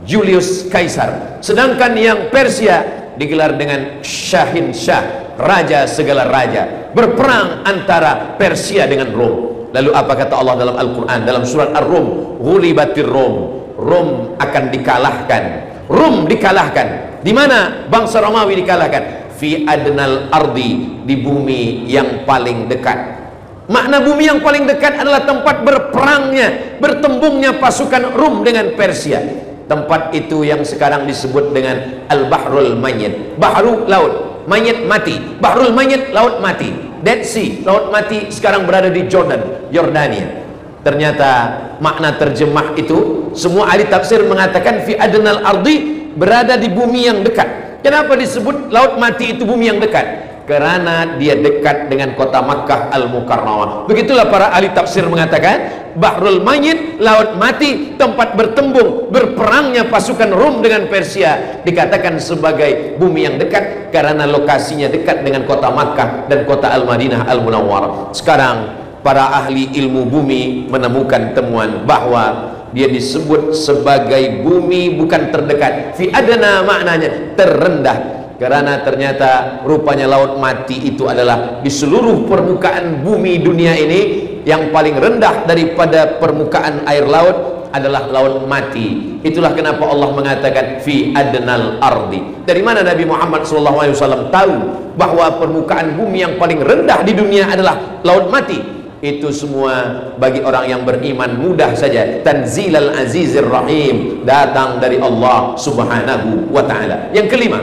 Julius Kaisar. Sedangkan yang Persia digelar dengan Syahin Syah, raja segala raja. Berperang antara Persia dengan Rum. Lalu apa kata Allah dalam Al-Quran dalam surat Ar-Rum? Ghulibatir Rum, Rum akan dikalahkan. Rum dikalahkan. Di mana bangsa Romawi dikalahkan? Fi adnal ardi, di bumi yang paling dekat. Makna bumi yang paling dekat adalah tempat berperangnya, bertembungnya pasukan Rum dengan Persia. Tempat itu yang sekarang disebut dengan Al-Bahrul Mayyit. Bahru, laut, Mayyit, mati. Bahrul Mayyit, laut mati. Dead Sea, laut mati, sekarang berada di Jordan, Yordania. Ternyata makna terjemah itu, semua ahli tafsir mengatakan fi adnal ardi, berada di bumi yang dekat. Kenapa disebut laut mati itu bumi yang dekat? Karena dia dekat dengan kota Makkah Al-Mukarramah. Begitulah para ahli tafsir mengatakan Bahrul Mayyit, laut mati, tempat bertembung berperangnya pasukan Rum dengan Persia, dikatakan sebagai bumi yang dekat karena lokasinya dekat dengan kota Makkah dan kota Al-Madinah Al-Munawwarah. Sekarang para ahli ilmu bumi menemukan temuan bahwa dia disebut sebagai bumi bukan terdekat, fi adna, maknanya terendah. Karena ternyata rupanya laut mati itu adalah di seluruh permukaan bumi dunia ini yang paling rendah daripada permukaan air laut adalah laut mati. Itulah kenapa Allah mengatakan fi adnal ardi. Dari mana Nabi Muhammad SAW tahu bahwa permukaan bumi yang paling rendah di dunia adalah laut mati? Itu semua bagi orang yang beriman mudah saja. Tanzilal Azizir Rahim, datang dari Allah Subhanahu wa ta'ala. Yang kelima,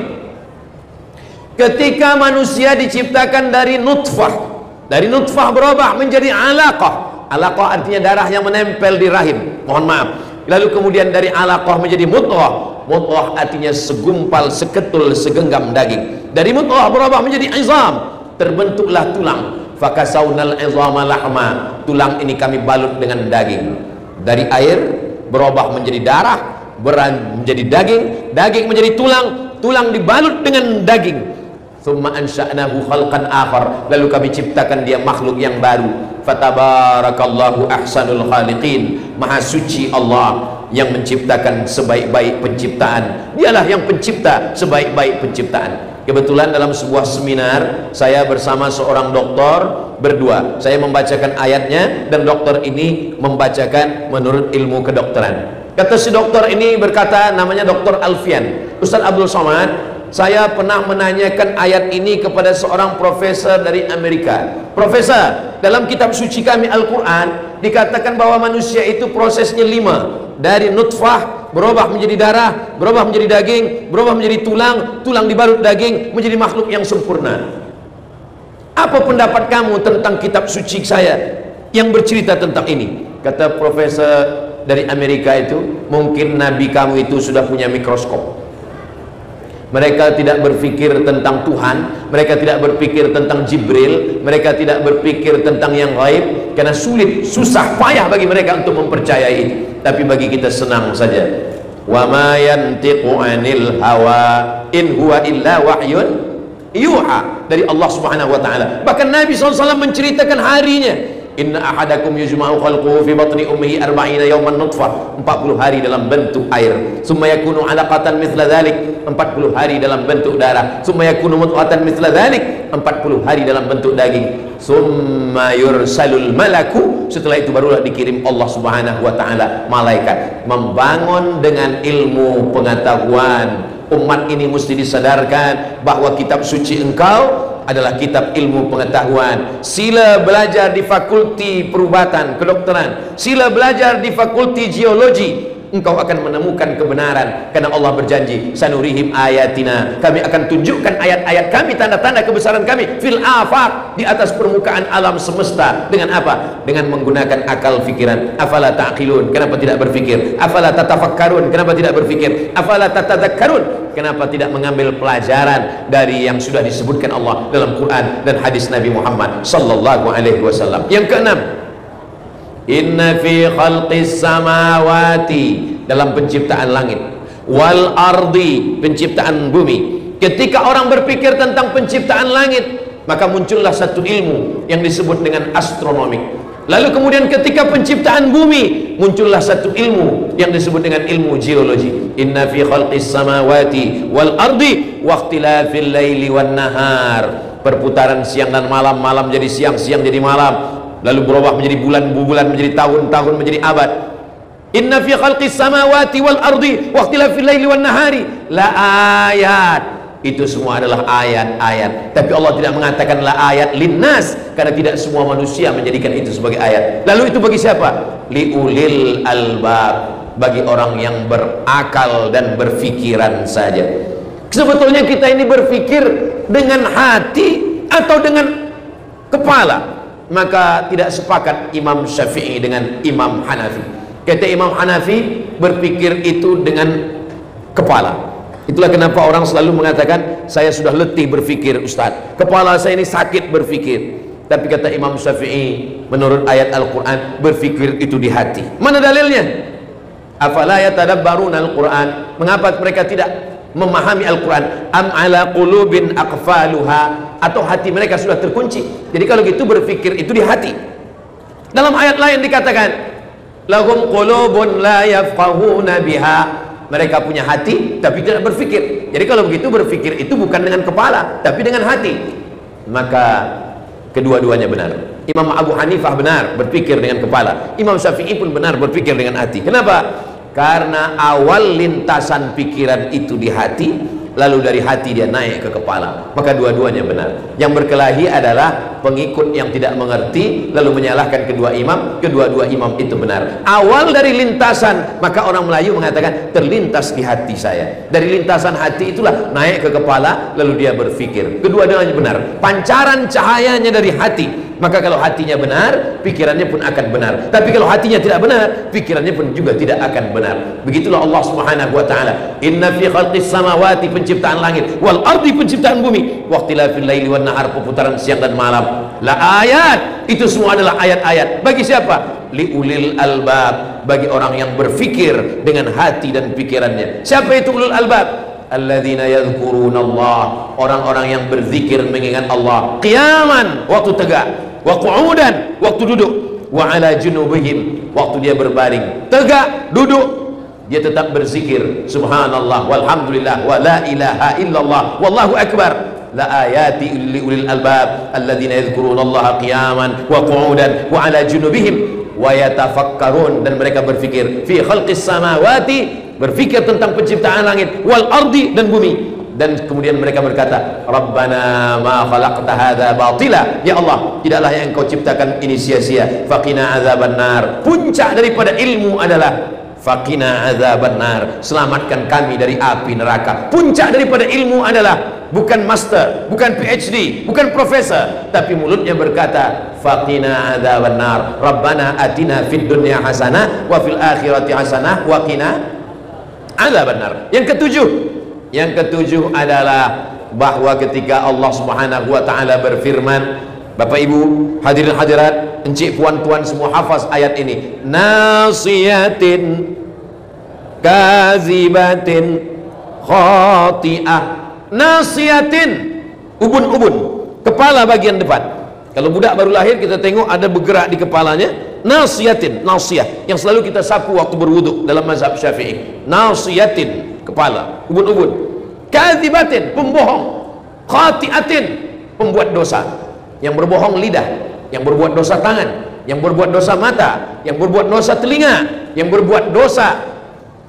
ketika manusia diciptakan dari nutfah berubah menjadi alaqah. Alaqah artinya darah yang menempel di rahim, mohon maaf. Lalu kemudian dari alaqah menjadi mudghah. Mudghah artinya segumpal, seketul, segenggam daging. Dari mudghah berubah menjadi izam, terbentuklah tulang. Fakasaunal izama lahma, tulang ini kami balut dengan daging. Dari air berubah menjadi darah, menjadi daging, daging menjadi tulang, tulang dibalut dengan daging. Thumma ansha'nahu khalqan akhar, lalu kami ciptakan dia makhluk yang baru. Fatabarakallahu ahsanul khaliqin. Maha suci Allah yang menciptakan sebaik-baik penciptaan. Dialah yang pencipta sebaik-baik penciptaan. Kebetulan dalam sebuah seminar saya bersama seorang doktor berdua. Saya membacakan ayatnya dan dokter ini membacakan menurut ilmu kedokteran. Kata si dokter ini berkata, namanya Dr. Alfian, Ustaz Abdul Somad, saya pernah menanyakan ayat ini kepada seorang profesor dari Amerika. Profesor, dalam kitab suci kami Al-Quran dikatakan bahwa manusia itu prosesnya 5. Dari nutfah berubah menjadi darah, berubah menjadi daging, berubah menjadi tulang, tulang dibalut daging, menjadi makhluk yang sempurna. Apa pendapat kamu tentang kitab suci saya yang bercerita tentang ini? Kata profesor dari Amerika itu, mungkin nabi kamu itu sudah punya mikroskop. Mereka tidak berpikir tentang Tuhan, mereka tidak berpikir tentang Jibril, mereka tidak berpikir tentang yang gaib, karena sulit, susah, payah bagi mereka untuk mempercayai itu. Tapi bagi kita senang saja. Wa ma yantiqu 'anil hawa in huwa illa wahyun yuha, dari Allah Subhanahu wa taala. Bahkan Nabi SAW menceritakan harinya. Inna ahadakum yujma'u khalquhu fi batni ummihi 40 yawman nutfah, 40 hari dalam bentuk air, summa yakunu 'alaqatan mithla dhalik, 40 hari dalam bentuk darah, summa yakunu mudghatan mithla dhalik, 40 hari dalam bentuk daging, summa yursalul malaku, setelah itu barulah dikirim Allah Subhanahu wa taala malaikat. Membangun dengan ilmu pengetahuan. Umat ini mesti disadarkan bahwa kitab suci engkau adalah kitab ilmu pengetahuan. Sila belajar di fakulti perubatan kedokteran, sila belajar di fakulti geologi, engkau akan menemukan kebenaran, karena Allah berjanji, sanurihim ayatina, kami akan tunjukkan ayat-ayat kami, tanda-tanda kebesaran kami, fil afaq, di atas permukaan alam semesta. Dengan apa? Dengan menggunakan akal fikiran. Afala ta'qilun, kenapa tidak berpikir? Afala tatafakkarun, kenapa tidak berpikir? Afala tatadzakkarun, kenapa tidak mengambil pelajaran dari yang sudah disebutkan Allah dalam Quran dan hadis Nabi Muhammad sallallahu alaihi wasallam. Yang keenam, inna fi khalqis samawati, dalam penciptaan langit, wal ardi, penciptaan bumi. Ketika orang berpikir tentang penciptaan langit, maka muncullah satu ilmu yang disebut dengan astronomi. Lalu kemudian ketika penciptaan bumi, muncullah satu ilmu yang disebut dengan ilmu geologi. Inna fi khalqis samawati wal ardi wa ikhtilafil laili wan nahar, perputaran siang dan malam, malam jadi siang, siang jadi malam, lalu berubah menjadi bulan-bulan, menjadi tahun-tahun, menjadi abad. Inna fi khalqis samawati wal ardi wa ikhtilafil laili wan nahari la ayat. Itu semua adalah ayat-ayat. Tapi Allah tidak mengatakan la ayat linnas, karena tidak semua manusia menjadikan itu sebagai ayat. Lalu itu bagi siapa? Liulil albab, bagi orang yang berakal dan berfikiran saja. Sebetulnya kita ini berpikir dengan hati atau dengan kepala? Maka tidak sepakat Imam Syafi'i dengan Imam Hanafi. Kata Imam Hanafi, berpikir itu dengan kepala. Itulah kenapa orang selalu mengatakan, saya sudah letih berpikir Ustaz, kepala saya ini sakit berpikir. Tapi kata Imam Syafi'i, menurut ayat Al-Quran, berpikir itu di hati. Mana dalilnya? Afala yatadabbaruna Al-Quran, mengapa mereka tidak memahami Al-Quran? Am ala qulubin aqfaluha, atau hati mereka sudah terkunci. Jadi kalau gitu berpikir itu di hati. Dalam ayat lain dikatakan, lahum qulubun la yafqahuna biha, mereka punya hati tapi tidak berpikir. Jadi kalau begitu berpikir itu bukan dengan kepala tapi dengan hati. Maka kedua-duanya benar. Imam Abu Hanifah benar berpikir dengan kepala, Imam Syafi'i pun benar berpikir dengan hati. Kenapa? Karena awal lintasan pikiran itu di hati, lalu dari hati dia naik ke kepala. Maka dua-duanya benar. Yang berkelahi adalah pengikut yang tidak mengerti lalu menyalahkan kedua imam. Kedua-dua imam itu benar. Awal dari lintasan, maka orang Melayu mengatakan terlintas di hati saya. Dari lintasan hati itulah naik ke kepala, lalu dia berpikir. Kedua-duanya benar. Pancaran cahayanya dari hati. Maka kalau hatinya benar, pikirannya pun akan benar. Tapi kalau hatinya tidak benar, pikirannya pun juga tidak akan benar. Begitulah Allah Subhanahu wa taala. Inna fi khalqis samawati, penciptaan langit, wal ardi, penciptaan bumi, wa ikhtilafil laili wan nahar, perputaran siang dan malam, la ayat. Itu semua adalah ayat-ayat. Bagi siapa? Liulil albab, bagi orang yang berfikir dengan hati dan pikirannya. Siapa itu ulul albab? Alladzina yadhkuruna Allah, orang-orang yang berzikir mengingat Allah qiyaman, waktu tegak, wa qu'udan, waktu duduk, wa ala junubihim, waktu dia berbaring, tegak, duduk, dia tetap berzikir subhanallah walhamdulillah wa la ilaha illallah wallahu akbar. La ayati li ulil albab alladzina yadhkuruna allaha qiyaman wa qu'udan wa ala junubihim wa yatafakkarun, dan mereka berfikir fi khalqis samawati, berfikir tentang penciptaan langit, wal ardi, dan bumi. Dan kemudian mereka berkata, Rabbana ma khalaqta hadza batila, ya Allah, tidaklah yang engkau ciptakan ini sia-sia. Faqina azabannar, puncak daripada ilmu adalah faqina azabannar, selamatkan kami dari api neraka. Puncak daripada ilmu adalah bukan master, bukan PhD, bukan profesor, tapi mulutnya berkata faqina azabannar, Rabbana atina fid dunya hasanah wa fil akhirati hasanah wa qina azabannar. Yang ketujuh adalah bahwa ketika Allah Subhanahu wa taala berfirman, Bapak Ibu, hadirin hadirat, encik puan-puan semua hafaz ayat ini. Nasiyatin kazibatin khati'ah. Nasiyatin, ubun-ubun, kepala bagian depan. Kalau budak baru lahir kita tengok ada bergerak di kepalanya. Nasiyatin, nasiyah, yang selalu kita sapu waktu berwuduk dalam mazhab Syafi'i. Nasiyatin, kepala, ubun-ubun. Kazibatin, pembohong. Khati'atin, pembuat dosa. Yang berbohong lidah, yang berbuat dosa tangan, yang berbuat dosa mata, yang berbuat dosa telinga, yang berbuat dosa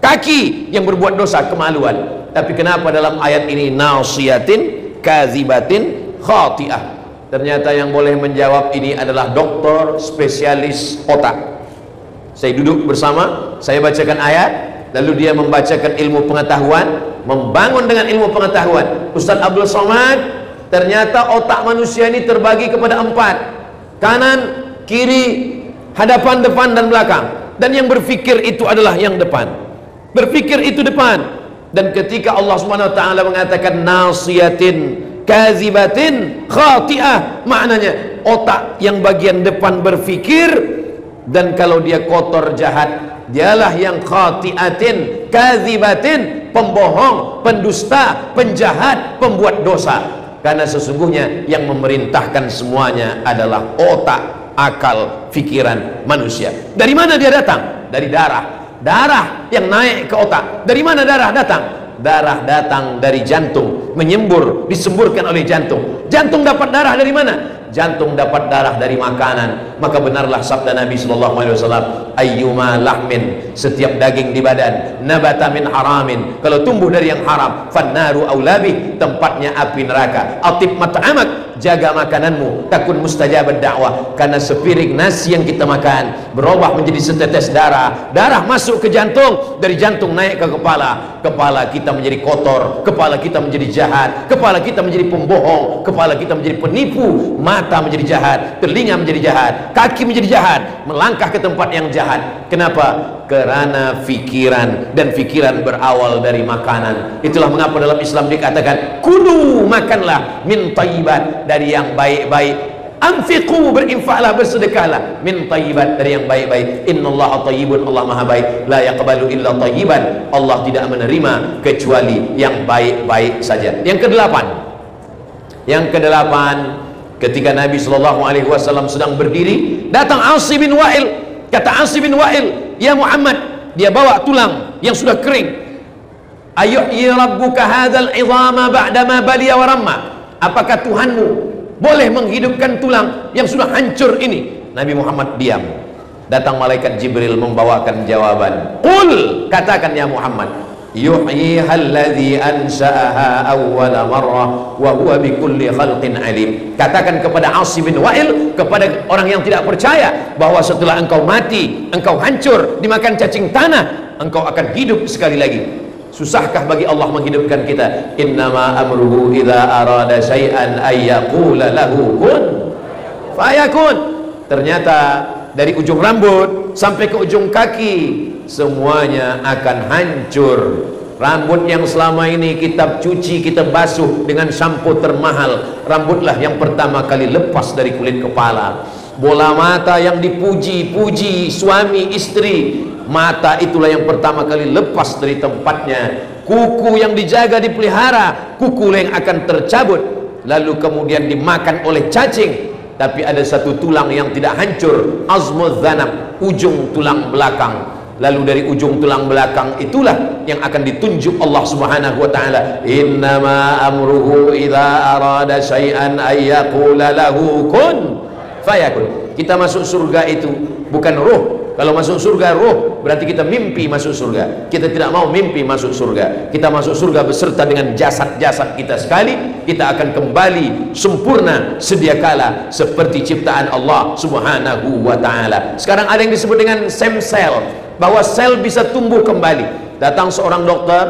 kaki, yang berbuat dosa kemaluan. Tapi kenapa dalam ayat ini nasiyatin, kazibatin, khati'ah? Ternyata yang boleh menjawab ini adalah dokter spesialis otak. Saya duduk bersama, saya bacakan ayat, lalu dia membacakan ilmu pengetahuan, membangun dengan ilmu pengetahuan. Ustaz Abdul Somad, ternyata otak manusia ini terbagi kepada 4, kanan, kiri, hadapan, depan, dan belakang. Dan yang berfikir itu adalah yang depan, berfikir itu depan. Dan ketika Allah Subhanahu wa taala mengatakan nasiyatin kazibatin khati'ah, maknanya otak yang bagian depan berfikir, dan kalau dia kotor jahat, dialah yang khati'atin kazibatin, pembohong, pendusta, penjahat, pembuat dosa. Karena sesungguhnya yang memerintahkan semuanya adalah otak, akal, pikiran manusia. Dari mana dia datang? Dari darah. Darah yang naik ke otak. Dari mana darah datang? Darah datang dari jantung, menyembur, disemburkan oleh jantung. Jantung dapat darah dari mana? Jantung dapat darah dari makanan. Maka benarlah sabda Nabi SAW, ayyuma lahmin, setiap daging di badan, nabata min haramin, kalau tumbuh dari yang haram, fannaru aulabih, tempatnya api neraka. Atib mat'amak, jaga makananmu, takun mustajabad dakwah. Karena sepiring nasi yang kita makan berubah menjadi setetes darah. Darah masuk ke jantung, dari jantung naik ke kepala. Kepala kita menjadi kotor, kepala kita menjadi jahat, kepala kita menjadi pembohong, kepala kita menjadi penipu, mata menjadi jahat, telinga menjadi jahat, kaki menjadi jahat, melangkah ke tempat yang jahat. Kenapa? Karena fikiran, dan fikiran berawal dari makanan. Itulah mengapa dalam Islam dikatakan kulu, makanlah, min thayyibat, dari yang baik-baik. Anfiqu, berinfaklah, bersedekahlah, min thayyibat, dari yang baik-baik. Innallaha thayyibun, Allah maha baik. La yaqbalu illa thayyiban, Allah tidak menerima kecuali yang baik-baik saja. Yang kedelapan, ketika Nabi SAW sedang berdiri, datang Asi bin Wa'il. Kata Asi bin Wa'il, ya Muhammad, dia bawa tulang yang sudah kering. Ayuhyi rabbuka hadzal 'idhama ba'dama baliya wa ramma, apakah Tuhanmu boleh menghidupkan tulang yang sudah hancur ini? Nabi Muhammad diam. Datang malaikat Jibril membawakan jawaban. Qul, katakan ya Muhammad, yuhyiha alladhi ansha'aha awwala marrah wa huwa bikulli khalqin alim. Katakan kepada Asi bin Wa'il, kepada orang yang tidak percaya, bahwa setelah engkau mati, engkau hancur, dimakan cacing tanah, engkau akan hidup sekali lagi. Susahkah bagi Allah menghidupkan kita? Innama amruhu idza arada syai'an ay yaqula lahu kun fayakun. Ternyata dari ujung rambut sampai ke ujung kaki semuanya akan hancur. Rambut yang selama ini kita cuci, kita basuh dengan sampo termahal, rambutlah yang pertama kali lepas dari kulit kepala. Bola mata yang dipuji-puji suami istri, mata itulah yang pertama kali lepas dari tempatnya. Kuku yang dijaga dipelihara, kuku yang akan tercabut, lalu kemudian dimakan oleh cacing. tapi ada satu tulang yang tidak hancur, azmuz zanab, ujung tulang belakang. Lalu dari ujung tulang belakang itulah yang akan ditunjuk Allah Subhanahu wa taala, innama amruhu idza arada syai'an ay yaqula lahu kun fayakun. Kita masuk surga itu bukan ruh. Kalau masuk surga ruh, berarti kita mimpi masuk surga. Kita tidak mau mimpi masuk surga. Kita masuk surga beserta dengan jasad-jasad kita sekali. Kita akan kembali sempurna sedia kala seperti ciptaan Allah Subhanahu wa taala. Sekarang ada yang disebut dengan stem cell, bahwa sel bisa tumbuh kembali. Datang seorang dokter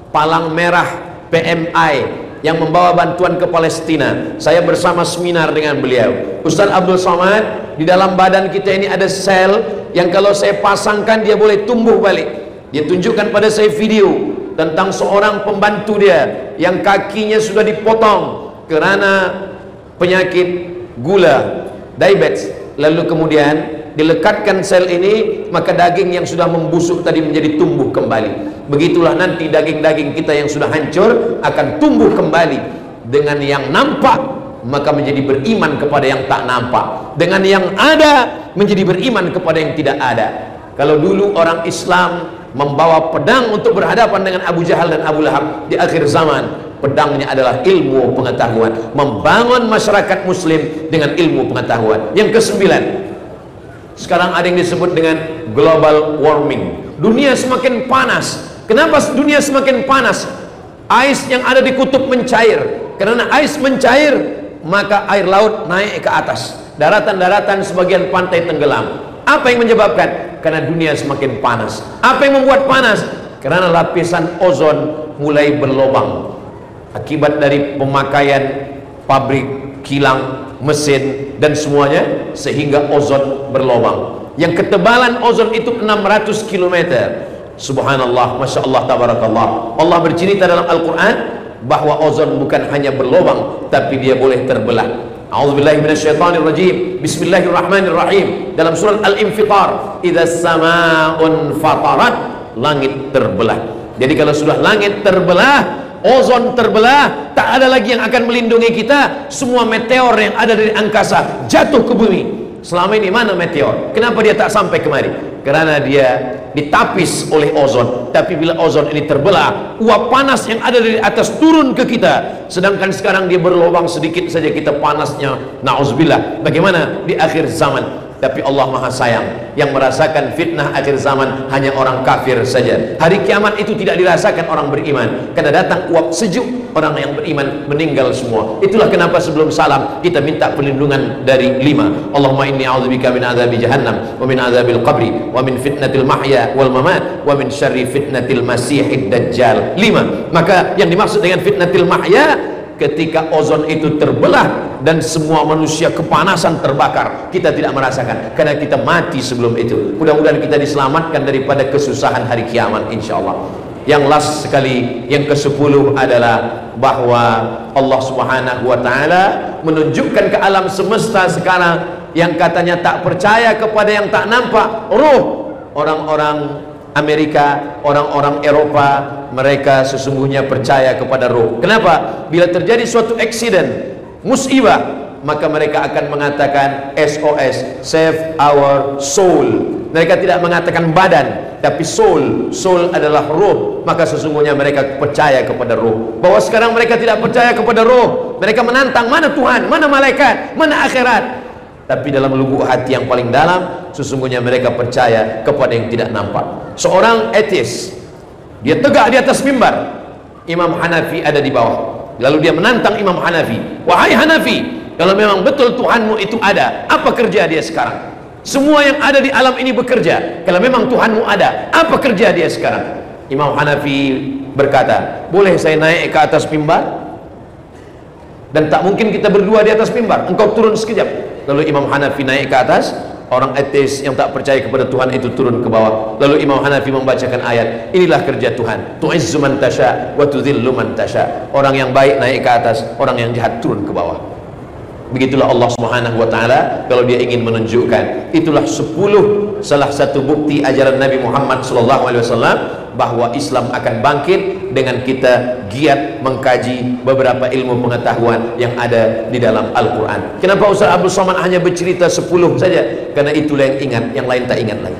palang merah PMI yang membawa bantuan ke Palestina. Saya bersama seminar dengan beliau. Ustaz Abdul Somad, di dalam badan kita ini ada sel yang kalau saya pasangkan dia boleh tumbuh balik. Dia tunjukkan pada saya video tentang seorang pembantu dia yang kakinya sudah dipotong karena penyakit gula, diabetes. Lalu kemudian dilekatkan sel ini, maka daging yang sudah membusuk tadi menjadi tumbuh kembali. Begitulah nanti daging-daging kita yang sudah hancur akan tumbuh kembali. Dengan yang nampak maka menjadi beriman kepada yang tak nampak, dengan yang ada menjadi beriman kepada yang tidak ada. Kalau dulu orang Islam membawa pedang untuk berhadapan dengan Abu Jahal dan Abu Lahab, di akhir zaman pedangnya adalah ilmu pengetahuan, membangun masyarakat muslim dengan ilmu pengetahuan. Yang kesembilan, sekarang ada yang disebut dengan global warming. Dunia semakin panas. Kenapa dunia semakin panas? Ais yang ada di kutub mencair. Karena ais mencair, maka air laut naik ke atas. Daratan-daratan sebagian pantai tenggelam. Apa yang menyebabkan? Karena dunia semakin panas. Apa yang membuat panas? Karena lapisan ozon mulai berlobang akibat dari pemakaian pabrik, kilang, mesin dan semuanya, sehingga ozon berlobang. Yang ketebalan ozon itu 600 km. Subhanallah, Masya Allah, Tabarakallah. Allah bercerita dalam Al-Quran bahwa ozon bukan hanya berlobang, tapi dia boleh terbelah. A'udzubillahi minasyaitonirrajim. Bismillahirrahmanirrahim. Dalam surat Al-Infitar, idza samaa'un fatarat, langit terbelah. Jadi kalau sudah langit terbelah, ozon terbelah, tak ada lagi yang akan melindungi kita. Semua meteor yang ada dari angkasa jatuh ke bumi. Selama ini mana meteor? Kenapa dia tak sampai kemari? Karena dia ditapis oleh ozon. Tapi bila ozon ini terbelah, uap panas yang ada dari atas turun ke kita. Sedangkan sekarang dia berlubang sedikit saja kita panasnya. Na'udzubillah. Bagaimana di akhir zaman? Tapi Allah Maha Sayang, yang merasakan fitnah akhir zaman hanya orang kafir saja. Hari kiamat itu tidak dirasakan orang beriman, karena datang uap sejuk, orang yang beriman meninggal semua. Itulah kenapa sebelum salam kita minta perlindungan dari 5. Allahumma inni a'udzubika min adzabi jahannam, wa min adzabil qabri, wa min fitnatil mahya wal mamat, wa min syarri fitnatil masihid dajjal. 5. Maka yang dimaksud dengan fitnatil mahya, ketika ozon itu terbelah dan semua manusia kepanasan terbakar, kita tidak merasakan karena kita mati sebelum itu. Mudah-mudahan kita diselamatkan daripada kesusahan hari kiamat, insyaallah. Yang last sekali, yang ke-10 adalah bahwa Allah Subhanahu wa taala menunjukkan ke alam semesta sekarang yang katanya tak percaya kepada yang tak nampak, ruh. Orang-orang Amerika, orang-orang Eropa, mereka sesungguhnya percaya kepada ruh. Kenapa? Bila terjadi suatu accident, musibah, maka mereka akan mengatakan SOS, save our soul. Mereka tidak mengatakan badan, tapi soul. Soul adalah ruh. Maka sesungguhnya mereka percaya kepada ruh. Bahwa sekarang mereka tidak percaya kepada ruh. Mereka menantang, mana Tuhan, mana malaikat, mana akhirat. Tapi dalam lubuk hati yang paling dalam, sesungguhnya mereka percaya kepada yang tidak nampak. Seorang ateis, dia tegak di atas mimbar, Imam Hanafi ada di bawah. Lalu dia menantang Imam Hanafi, wahai Hanafi, kalau memang betul Tuhanmu itu ada, apa kerja dia sekarang? Semua yang ada di alam ini bekerja. Kalau memang Tuhanmu ada, apa kerja dia sekarang? Imam Hanafi berkata, boleh saya naik ke atas mimbar? Dan tak mungkin kita berdua di atas mimbar, engkau turun sekejap. Lalu Imam Hanafi naik ke atas, orang ateis yang tak percaya kepada Tuhan itu turun ke bawah. Lalu Imam Hanafi membacakan ayat, inilah kerja Tuhan, tu'izzu man tasha wa tudhillu man tasha. Orang yang baik naik ke atas, orang yang jahat turun ke bawah. Begitulah Allah Subhanahu wa taala kalau dia ingin menunjukkan. Itulah 10 salah satu bukti ajaran Nabi Muhammad sallallahu alaihi wasallam bahwa Islam akan bangkit dengan kita giat mengkaji beberapa ilmu pengetahuan yang ada di dalam Al-Qur'an. Kenapa Ustaz Abdul Somad hanya bercerita 10 saja? Karena itulah yang ingat, yang lain tak ingat lagi.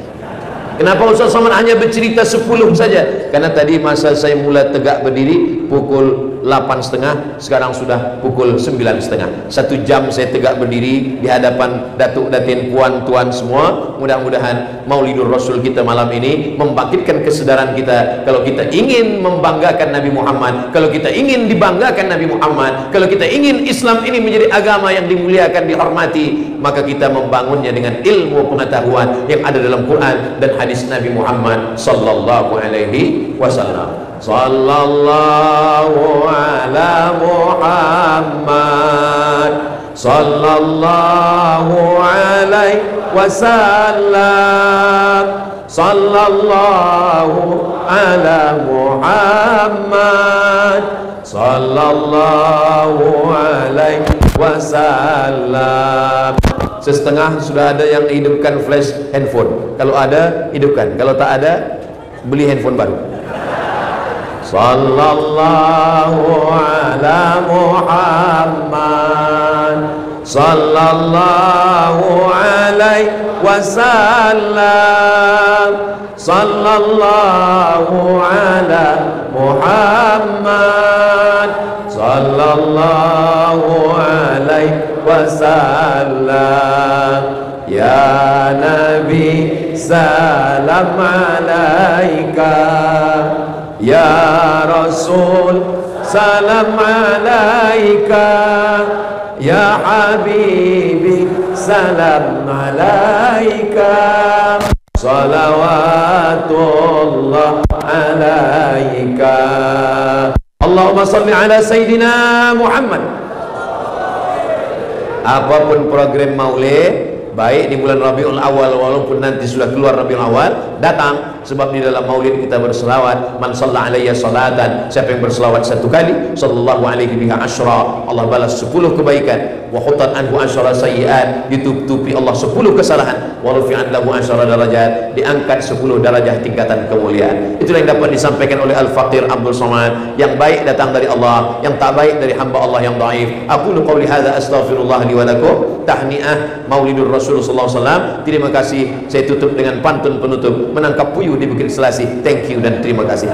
Kenapa Ustaz Somad hanya bercerita 10 saja? Karena tadi masa saya mula tegak berdiri pukul 8.30, sekarang sudah pukul 9.30. 1 jam saya tegak berdiri di hadapan datuk, datin, puan, tuan semua. Mudah-mudahan Maulidur Rasul kita malam ini membangkitkan kesedaran kita. Kalau kita ingin membanggakan Nabi Muhammad, kalau kita ingin dibanggakan Nabi Muhammad, kalau kita ingin Islam ini menjadi agama yang dimuliakan, dihormati, maka kita membangunnya dengan ilmu pengetahuan yang ada dalam Quran dan hadis Nabi Muhammad sallallahu alaihi wasallam. Sallallahu ala Muhammad sallallahu alaihi wasallam. Sallallahu ala Muhammad sallallahu alaihi wasallam. Setengah sudah ada yang hidupkan flash handphone. Kalau ada, hidupkan. Kalau tak ada, beli handphone baru. Sallallahu ala Muhammad sallallahu alaihi wasallam. Sallallahu ala Muhammad sallallahu alaihi wasallam. Ya Nabi salam alaika, ya Rasul salam alaika, ya Habibi salam alaika, salawatullah alaika. Allahumma salli ala Sayyidina Muhammad. Apapun program maulid, baik di bulan Rabiul Awal walaupun nanti sudah keluar Rabiul Awal, datang. Sebab di dalam maulid kita berselawat, man shalla alayya salatan, siapa yang berselawat 1 kali, sallallahu alaihi biha asyra, Allah balas 10 kebaikan, wa hutat anhu asyra sayyi'at, ditutupi Allah 10 kesalahan, wa rufi'at lahu asyra darajat, diangkat 10 darajah tingkatan kemuliaan. Itulah yang dapat disampaikan oleh Al-Faqir Abdul Somad. Yang baik datang dari Allah, yang tak baik dari hamba Allah yang dhaif. Aqulu qawli hadza astaghfirullah li wa lakum. Tahniah Maulidur Rasul sallallahu alaihi wasallam. Terima kasih. Saya tutup dengan pantun penutup, menangkap puyuh di Bukit Selasih. Thank you dan terima kasih.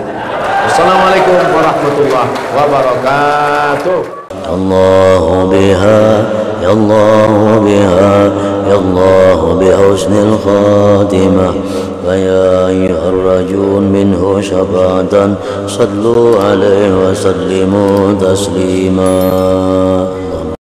Assalamualaikum warahmatullahi wabarakatuh. الله بها يا الله بها يا الله بحسن الخاتمة ويا أيها الرجل منه شفاعة صلوا عليه وسلموا تسليما.